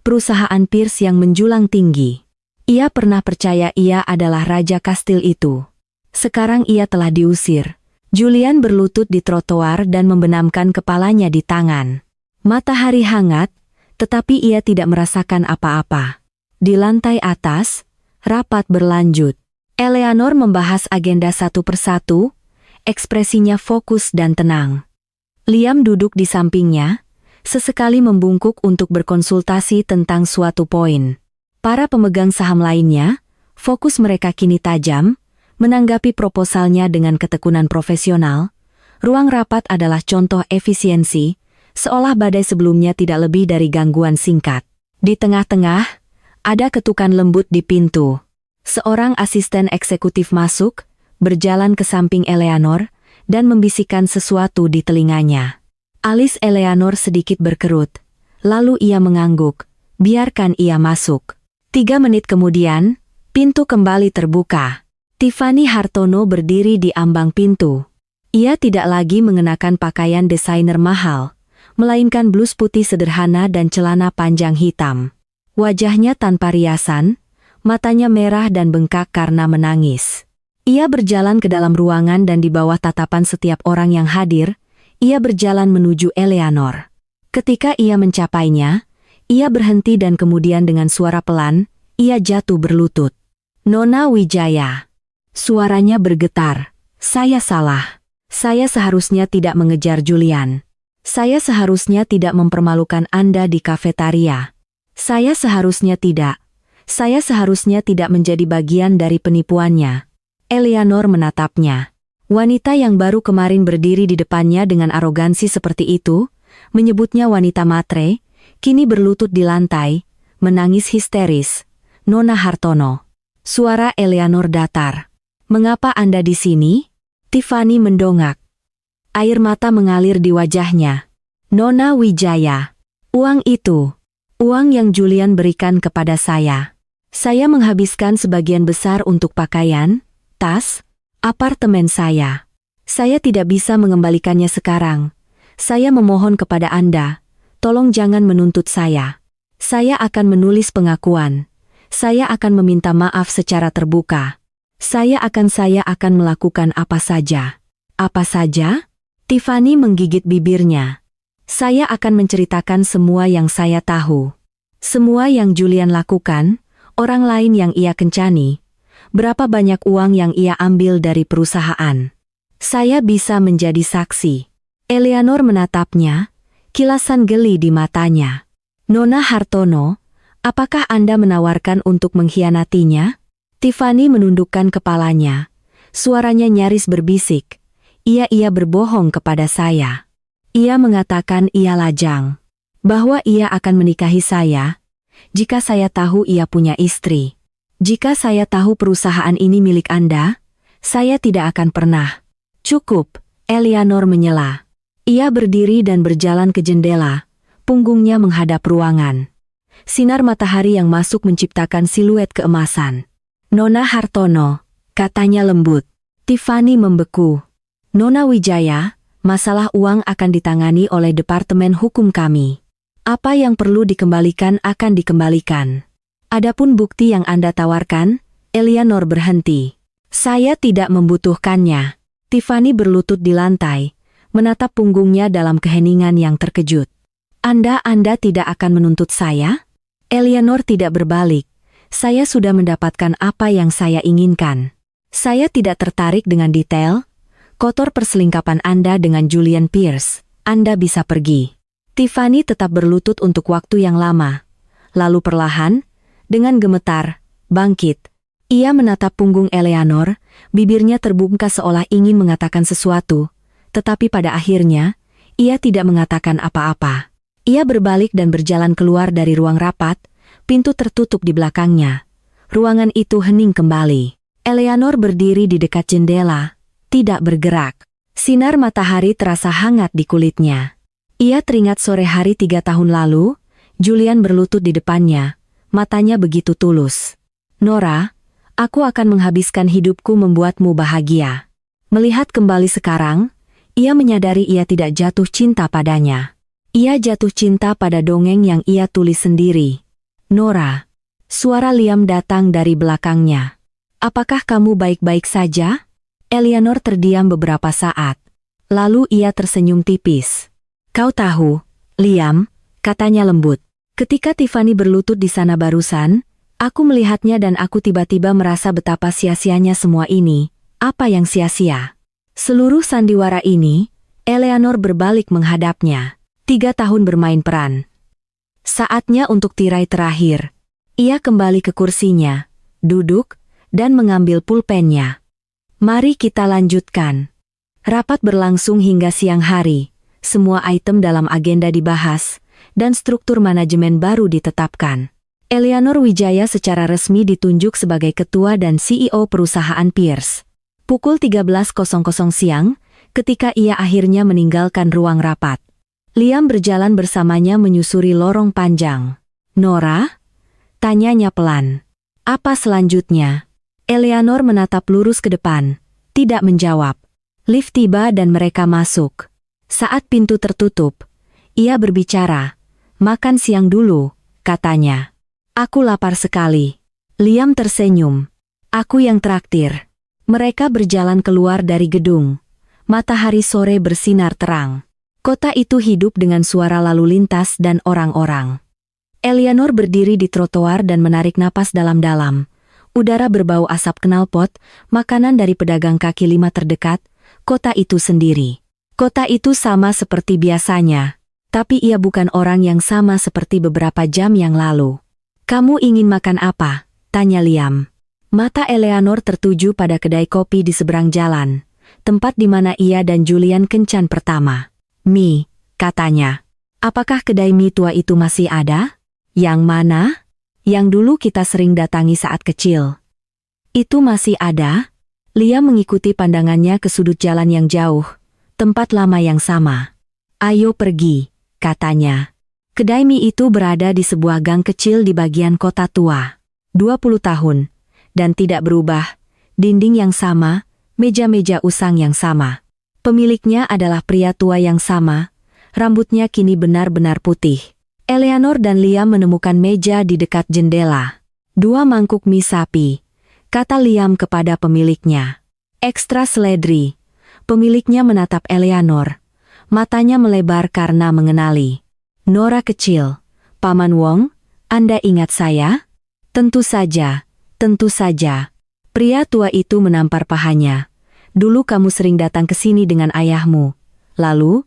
Perusahaan Pierce yang menjulang tinggi. Ia pernah percaya ia adalah raja kastil itu. Sekarang ia telah diusir. Julian berlutut di trotoar dan membenamkan kepalanya di tangan. Matahari hangat, tetapi ia tidak merasakan apa-apa. Di lantai atas, rapat berlanjut. Eleanor membahas agenda satu persatu, ekspresinya fokus dan tenang. Liam duduk di sampingnya, sesekali membungkuk untuk berkonsultasi tentang suatu poin. Para pemegang saham lainnya, fokus mereka kini tajam, menanggapi proposalnya dengan ketekunan profesional. Ruang rapat adalah contoh efisiensi, seolah badai sebelumnya tidak lebih dari gangguan singkat. Di tengah-tengah, ada ketukan lembut di pintu. Seorang asisten eksekutif masuk, berjalan ke samping Eleanor, dan membisikkan sesuatu di telinganya. Alis Eleanor sedikit berkerut, lalu ia mengangguk, "Biarkan ia masuk." 3 menit kemudian, pintu kembali terbuka. Tiffany Hartono berdiri di ambang pintu. Ia tidak lagi mengenakan pakaian desainer mahal, melainkan blus putih sederhana dan celana panjang hitam. Wajahnya tanpa riasan, matanya merah dan bengkak karena menangis. Ia berjalan ke dalam ruangan dan di bawah tatapan setiap orang yang hadir, ia berjalan menuju Eleanor. Ketika ia mencapainya, ia berhenti dan kemudian dengan suara pelan, ia jatuh berlutut. "Nona Wijaya." Suaranya bergetar. "Saya salah. Saya seharusnya tidak mengejar Julian. Saya seharusnya tidak mempermalukan Anda di kafetaria. Saya seharusnya tidak menjadi bagian dari penipuannya." Eleanor menatapnya. Wanita yang baru kemarin berdiri di depannya dengan arogansi seperti itu, menyebutnya wanita matre, kini berlutut di lantai, menangis histeris. "Nona Hartono." Suara Eleanor datar. "Mengapa Anda di sini?" Tiffany mendongak. Air mata mengalir di wajahnya. "Nona Wijaya, Uang itu, uang yang Julian berikan kepada saya. Saya menghabiskan sebagian besar untuk pakaian, tas, apartemen saya. Saya tidak bisa mengembalikannya sekarang. Saya memohon kepada Anda, tolong jangan menuntut saya. Saya akan menulis pengakuan. Saya akan meminta maaf secara terbuka. Saya akan melakukan apa saja. Apa saja? Tiffany menggigit bibirnya. Saya akan menceritakan semua yang saya tahu. Semua yang Julian lakukan, orang lain yang ia kencani, berapa banyak uang yang ia ambil dari perusahaan. Saya bisa menjadi saksi. Eleanor menatapnya, kilasan geli di matanya. Nona Hartono, apakah Anda menawarkan untuk mengkhianatinya? Tiffany menundukkan kepalanya. Suaranya nyaris berbisik. Ia berbohong kepada saya. Ia mengatakan ia lajang. Bahwa ia akan menikahi saya, jika saya tahu ia punya istri. Jika saya tahu perusahaan ini milik Anda, saya tidak akan pernah. Cukup, Eleanor menyela. Ia berdiri dan berjalan ke jendela, punggungnya menghadap ruangan. Sinar matahari yang masuk menciptakan siluet keemasan. Nona Hartono, katanya lembut. Tiffany membeku. Nona Wijaya, masalah uang akan ditangani oleh Departemen Hukum kami. Apa yang perlu dikembalikan akan dikembalikan. Adapun bukti yang Anda tawarkan, Eleanor berhenti. Saya tidak membutuhkannya. Tiffany berlutut di lantai, menatap punggungnya dalam keheningan yang terkejut. Anda tidak akan menuntut saya? Eleanor tidak berbalik. Saya sudah mendapatkan apa yang saya inginkan. Saya tidak tertarik dengan detail. Kotor perselingkapan Anda dengan Julian Pierce. Anda bisa pergi. Tiffany tetap berlutut untuk waktu yang lama. Lalu perlahan, dengan gemetar, bangkit. Ia menatap punggung Eleanor, bibirnya terbuka seolah ingin mengatakan sesuatu, tetapi pada akhirnya, ia tidak mengatakan apa-apa. Ia berbalik dan berjalan keluar dari ruang rapat, pintu tertutup di belakangnya. Ruangan itu hening kembali. Eleanor berdiri di dekat jendela, tidak bergerak. Sinar matahari terasa hangat di kulitnya. Ia teringat sore hari 3 tahun lalu, Julian berlutut di depannya, matanya begitu tulus. Nora, aku akan menghabiskan hidupku membuatmu bahagia. Melihat kembali sekarang, ia menyadari ia tidak jatuh cinta padanya. Ia jatuh cinta pada dongeng yang ia tulis sendiri. Nora, suara Liam datang dari belakangnya. Apakah kamu baik-baik saja? Eleanor terdiam beberapa saat. Lalu ia tersenyum tipis. Kau tahu, Liam, katanya lembut. Ketika Tiffany berlutut di sana barusan, aku melihatnya dan aku tiba-tiba merasa betapa sia-sianya semua ini. Apa yang sia-sia? Seluruh sandiwara ini, Eleanor berbalik menghadapnya. 3 tahun bermain peran. Saatnya untuk tirai terakhir. Ia kembali ke kursinya, duduk, dan mengambil pulpennya. Mari kita lanjutkan. Rapat berlangsung hingga siang hari. Semua item dalam agenda dibahas, dan struktur manajemen baru ditetapkan. Eleanor Wijaya secara resmi ditunjuk sebagai ketua dan CEO perusahaan Pierce. Pukul 13.00 siang, ketika ia akhirnya meninggalkan ruang rapat. Liam berjalan bersamanya menyusuri lorong panjang. Nora? Tanyanya pelan. Apa selanjutnya? Eleanor menatap lurus ke depan, tidak menjawab. Lift tiba dan mereka masuk. Saat pintu tertutup, ia berbicara. Makan siang dulu, katanya. Aku lapar sekali. Liam tersenyum. Aku yang traktir. Mereka berjalan keluar dari gedung. Matahari sore bersinar terang. Kota itu hidup dengan suara lalu lintas dan orang-orang. Eleanor berdiri di trotoar dan menarik napas dalam-dalam. Udara berbau asap knalpot, makanan dari pedagang kaki lima terdekat, kota itu sendiri. Kota itu sama seperti biasanya, tapi ia bukan orang yang sama seperti beberapa jam yang lalu. Kamu ingin makan apa? Tanya Liam. Mata Eleanor tertuju pada kedai kopi di seberang jalan, tempat di mana ia dan Julian kencan pertama. Mie, katanya. Apakah kedai mie tua itu masih ada? Yang mana? Yang dulu kita sering datangi saat kecil. Itu masih ada? Liam mengikuti pandangannya ke sudut jalan yang jauh. Tempat lama yang sama. Ayo pergi, katanya. Kedai mie itu berada di sebuah gang kecil di bagian kota tua. 20 tahun. Dan tidak berubah. Dinding yang sama, meja-meja usang yang sama. Pemiliknya adalah pria tua yang sama. Rambutnya kini benar-benar putih. Eleanor dan Liam menemukan meja di dekat jendela. 2 mangkuk mie sapi, kata Liam kepada pemiliknya. Ekstra seledri. Pemiliknya menatap Eleanor. Matanya melebar karena mengenali. Nora kecil. Paman Wong, Anda ingat saya? Tentu saja, tentu saja. Pria tua itu menampar pahanya. Dulu kamu sering datang ke sini dengan ayahmu. Lalu,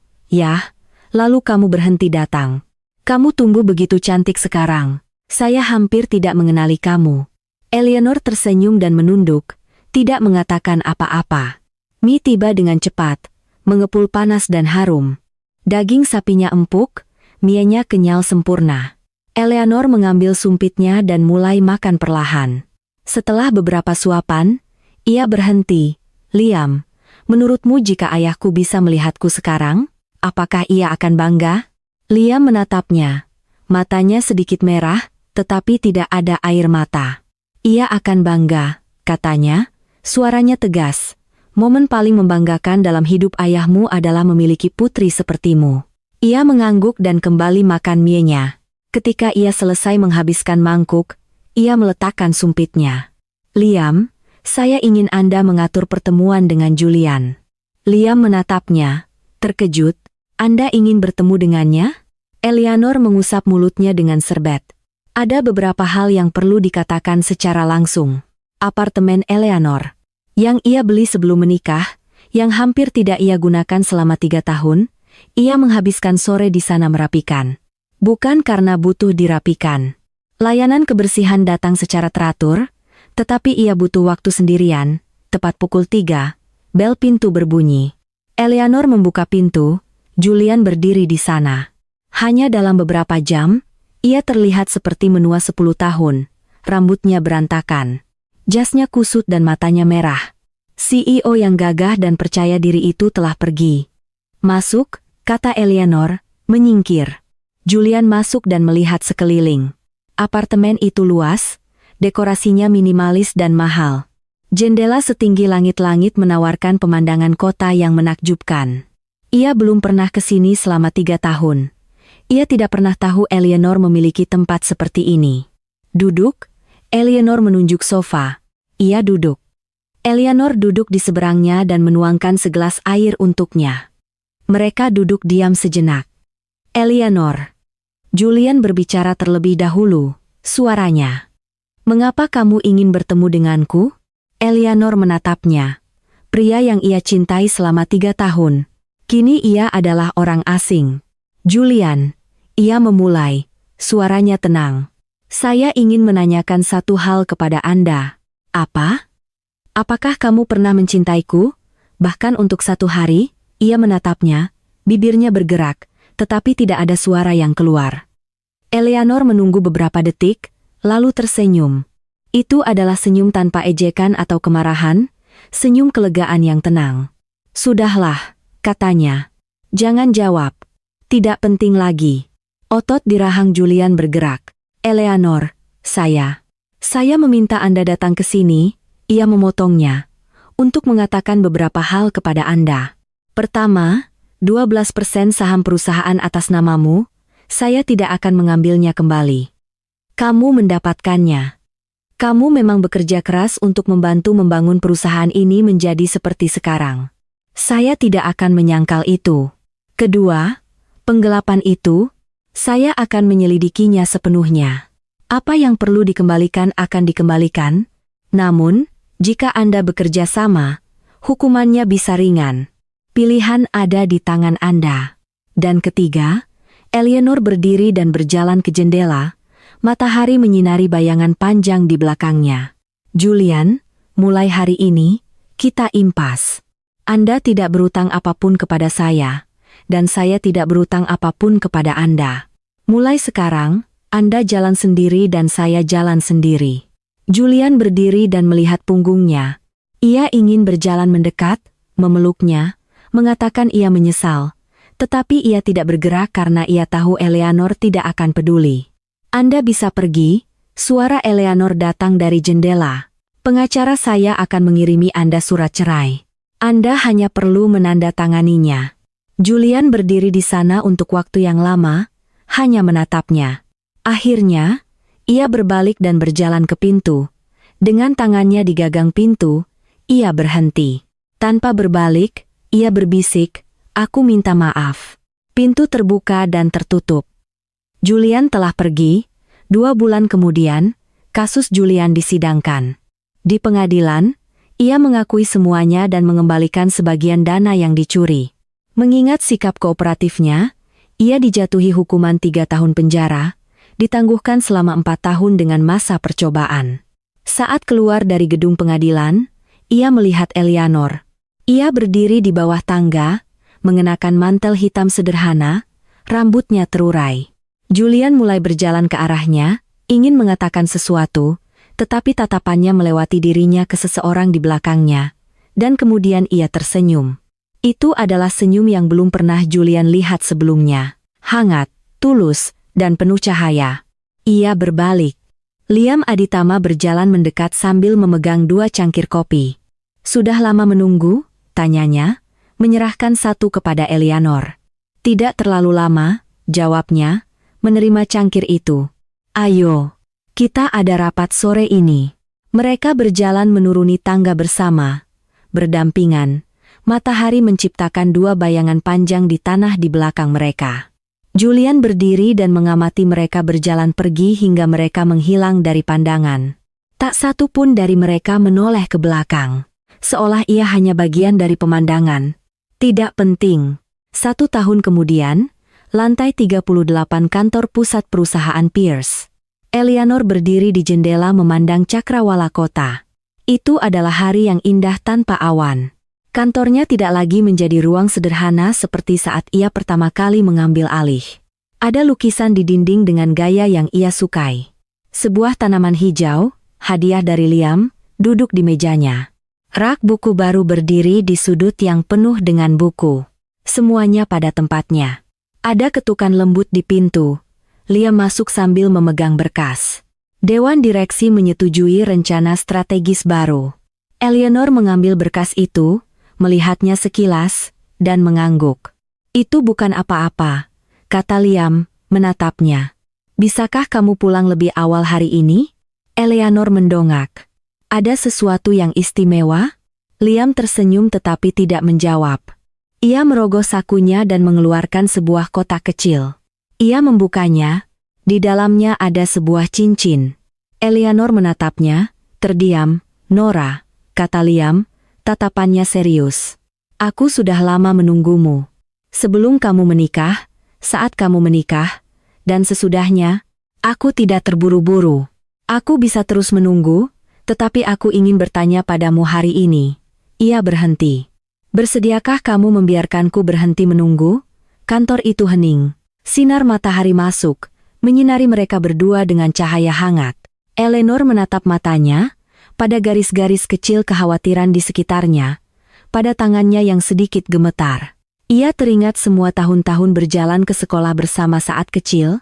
lalu kamu berhenti datang. Kamu tumbuh begitu cantik sekarang. Saya hampir tidak mengenali kamu. Eleanor tersenyum dan menunduk, tidak mengatakan apa-apa. Mie tiba dengan cepat, mengepul panas dan harum. Daging sapinya empuk, mienya kenyal sempurna. Eleanor mengambil sumpitnya dan mulai makan perlahan. Setelah beberapa suapan, ia berhenti. Liam, menurutmu jika ayahku bisa melihatku sekarang, apakah ia akan bangga? Liam menatapnya. Matanya sedikit merah, tetapi tidak ada air mata. Ia akan bangga, katanya, suaranya tegas. Momen paling membanggakan dalam hidup ayahmu adalah memiliki putri sepertimu. Ia mengangguk dan kembali makan mienya. Ketika ia selesai menghabiskan mangkuk, ia meletakkan sumpitnya. Liam, saya ingin Anda mengatur pertemuan dengan Julian. Liam menatapnya, terkejut. Anda ingin bertemu dengannya? Eleanor mengusap mulutnya dengan serbet. Ada beberapa hal yang perlu dikatakan secara langsung. Apartemen Eleanor, yang ia beli sebelum menikah, yang hampir tidak ia gunakan selama 3 tahun, ia menghabiskan sore di sana merapikan. Bukan karena butuh dirapikan. Layanan kebersihan datang secara teratur, tetapi ia butuh waktu sendirian. Tepat pukul 3, bel pintu berbunyi. Eleanor membuka pintu, Julian berdiri di sana. Hanya dalam beberapa jam, ia terlihat seperti menua 10 tahun, rambutnya berantakan. Jasnya kusut dan matanya merah. CEO yang gagah dan percaya diri itu telah pergi. Masuk, kata Eleanor, menyingkir. Julian masuk dan melihat sekeliling. Apartemen itu luas, dekorasinya minimalis dan mahal. Jendela setinggi langit-langit menawarkan pemandangan kota yang menakjubkan. Ia belum pernah ke sini selama 3 tahun. Ia tidak pernah tahu Eleanor memiliki tempat seperti ini. Duduk, Eleanor menunjuk sofa. Ia duduk. Eleanor duduk di seberangnya dan menuangkan segelas air untuknya. Mereka duduk diam sejenak. Eleanor. Julian berbicara terlebih dahulu, suaranya. Mengapa kamu ingin bertemu denganku? Eleanor menatapnya. Pria yang ia cintai selama 3 tahun. Kini ia adalah orang asing. Julian, ia memulai, suaranya tenang. Saya ingin menanyakan satu hal kepada Anda. Apa? Apakah kamu pernah mencintaiku? Bahkan untuk 1 hari, ia menatapnya, bibirnya bergerak, tetapi tidak ada suara yang keluar. Eleanor menunggu beberapa detik, lalu tersenyum. Itu adalah senyum tanpa ejekan atau kemarahan, senyum kelegaan yang tenang. Sudahlah, katanya. Jangan jawab. Tidak penting lagi. Otot di rahang Julian bergerak. Eleanor, saya meminta Anda datang ke sini, ia memotongnya, untuk mengatakan beberapa hal kepada Anda. Pertama, 12% saham perusahaan atas namamu, saya tidak akan mengambilnya kembali. Kamu mendapatkannya. Kamu memang bekerja keras untuk membantu membangun perusahaan ini menjadi seperti sekarang. Saya tidak akan menyangkal itu. Kedua, penggelapan itu, saya akan menyelidikinya sepenuhnya. Apa yang perlu dikembalikan akan dikembalikan, namun, jika Anda bekerja sama, hukumannya bisa ringan. Pilihan ada di tangan Anda. Dan ketiga, Eleanor berdiri dan berjalan ke jendela, matahari menyinari bayangan panjang di belakangnya. Julian, mulai hari ini, kita impas. Anda tidak berutang apapun kepada saya. Dan saya tidak berutang apapun kepada Anda. Mulai sekarang, Anda jalan sendiri dan saya jalan sendiri. Julian berdiri dan melihat punggungnya. Ia ingin berjalan mendekat, memeluknya, mengatakan ia menyesal. Tetapi ia tidak bergerak karena ia tahu Eleanor tidak akan peduli. Anda bisa pergi, suara Eleanor datang dari jendela. Pengacara saya akan mengirimi Anda surat cerai. Anda hanya perlu menandatanganinya. Julian berdiri di sana untuk waktu yang lama, hanya menatapnya. Akhirnya, ia berbalik dan berjalan ke pintu. Dengan tangannya di gagang pintu, ia berhenti. Tanpa berbalik, ia berbisik, "Aku minta maaf." Pintu terbuka dan tertutup. Julian telah pergi. 2 bulan kemudian, kasus Julian disidangkan. Di pengadilan, ia mengakui semuanya dan mengembalikan sebagian dana yang dicuri. Mengingat sikap kooperatifnya, ia dijatuhi hukuman 3 tahun penjara, ditangguhkan selama 4 tahun dengan masa percobaan. Saat keluar dari gedung pengadilan, ia melihat Eleanor. Ia berdiri di bawah tangga, mengenakan mantel hitam sederhana, rambutnya terurai. Julian mulai berjalan ke arahnya, ingin mengatakan sesuatu, tetapi tatapannya melewati dirinya ke seseorang di belakangnya, dan kemudian ia tersenyum. Itu adalah senyum yang belum pernah Julian lihat sebelumnya. Hangat, tulus, dan penuh cahaya. Ia berbalik. Liam Aditama berjalan mendekat sambil memegang 2 cangkir kopi. "Sudah lama menunggu?" tanyanya, menyerahkan satu kepada Eleanor. "Tidak terlalu lama," jawabnya, menerima cangkir itu. "Ayo, kita ada rapat sore ini." Mereka berjalan menuruni tangga bersama, berdampingan. Matahari menciptakan 2 bayangan panjang di tanah di belakang mereka. Julian berdiri dan mengamati mereka berjalan pergi hingga mereka menghilang dari pandangan. Tak satu pun dari mereka menoleh ke belakang, seolah ia hanya bagian dari pemandangan. Tidak penting. 1 tahun kemudian, lantai 38 kantor pusat perusahaan Pierce. Eleanor berdiri di jendela memandang cakrawala kota. Itu adalah hari yang indah tanpa awan. Kantornya tidak lagi menjadi ruang sederhana seperti saat ia pertama kali mengambil alih. Ada lukisan di dinding dengan gaya yang ia sukai. Sebuah tanaman hijau, hadiah dari Liam, duduk di mejanya. Rak buku baru berdiri di sudut yang penuh dengan buku. Semuanya pada tempatnya. Ada ketukan lembut di pintu. Liam masuk sambil memegang berkas. Dewan direksi menyetujui rencana strategis baru. Eleanor mengambil berkas itu, melihatnya sekilas, dan mengangguk. "Itu bukan apa-apa," kata Liam, menatapnya. "Bisakah kamu pulang lebih awal hari ini?" Eleanor mendongak. "Ada sesuatu yang istimewa?" Liam tersenyum tetapi tidak menjawab. Ia merogoh sakunya dan mengeluarkan sebuah kotak kecil. Ia membukanya. Di dalamnya ada sebuah cincin. Eleanor menatapnya, terdiam. "Nora," kata Liam, tatapannya serius. "Aku sudah lama menunggumu. Sebelum kamu menikah, saat kamu menikah, dan sesudahnya, aku tidak terburu-buru. Aku bisa terus menunggu, tetapi aku ingin bertanya padamu hari ini." Ia berhenti. "Bersediakah kamu membiarkanku berhenti menunggu?" Kantor itu hening. Sinar matahari masuk, menyinari mereka berdua dengan cahaya hangat. Eleanor menatap matanya, pada garis-garis kecil kekhawatiran di sekitarnya, pada tangannya yang sedikit gemetar. Ia teringat semua tahun-tahun berjalan ke sekolah bersama saat kecil.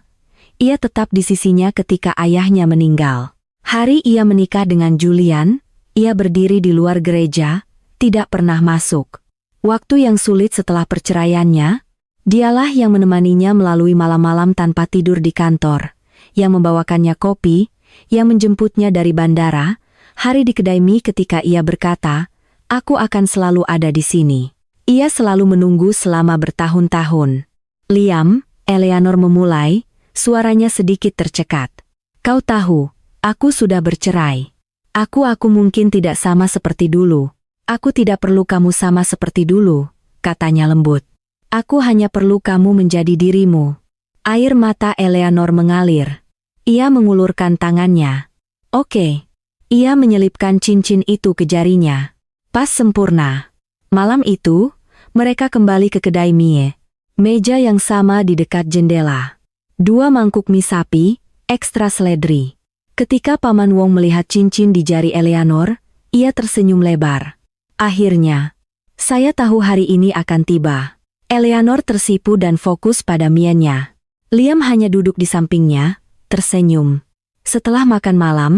Ia tetap di sisinya ketika ayahnya meninggal. Hari ia menikah dengan Julian, ia berdiri di luar gereja, tidak pernah masuk. Waktu yang sulit setelah perceraiannya, dialah yang menemaninya melalui malam-malam tanpa tidur di kantor, yang membawakannya kopi, yang menjemputnya dari bandara, hari di kedai mie ketika ia berkata, "Aku akan selalu ada di sini." Ia selalu menunggu selama bertahun-tahun. "Liam," Eleanor memulai, suaranya sedikit tercekat. "Kau tahu, aku sudah bercerai. Aku mungkin tidak sama seperti dulu." "Aku tidak perlu kamu sama seperti dulu," katanya lembut. "Aku hanya perlu kamu menjadi dirimu." Air mata Eleanor mengalir. Ia mengulurkan tangannya. "Oke." Ia menyelipkan cincin itu ke jarinya. Pas sempurna. Malam itu, mereka kembali ke kedai mie. Meja yang sama di dekat jendela. 2 mangkuk mie sapi, ekstra seledri. Ketika Paman Wong melihat cincin di jari Eleanor, ia tersenyum lebar. "Akhirnya, saya tahu hari ini akan tiba." Eleanor tersipu dan fokus pada mienya. Liam hanya duduk di sampingnya, tersenyum. Setelah makan malam,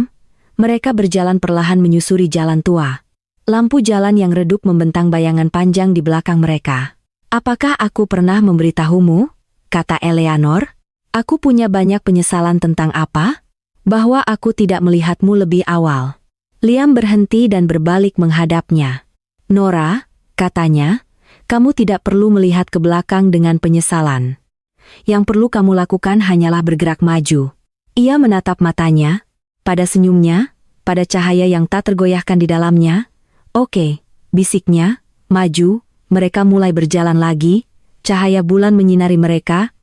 mereka berjalan perlahan menyusuri jalan tua. Lampu jalan yang redup membentang bayangan panjang di belakang mereka. "Apakah aku pernah memberitahumu?" kata Eleanor. "Aku punya banyak penyesalan tentang apa? Bahwa aku tidak melihatmu lebih awal." Liam berhenti dan berbalik menghadapnya. "Nora," katanya, "kamu tidak perlu melihat ke belakang dengan penyesalan. Yang perlu kamu lakukan hanyalah bergerak maju." Ia menatap matanya, pada senyumnya, pada cahaya yang tak tergoyahkan di dalamnya. "Oke," bisiknya, "maju." Mereka mulai berjalan lagi, cahaya bulan menyinari mereka,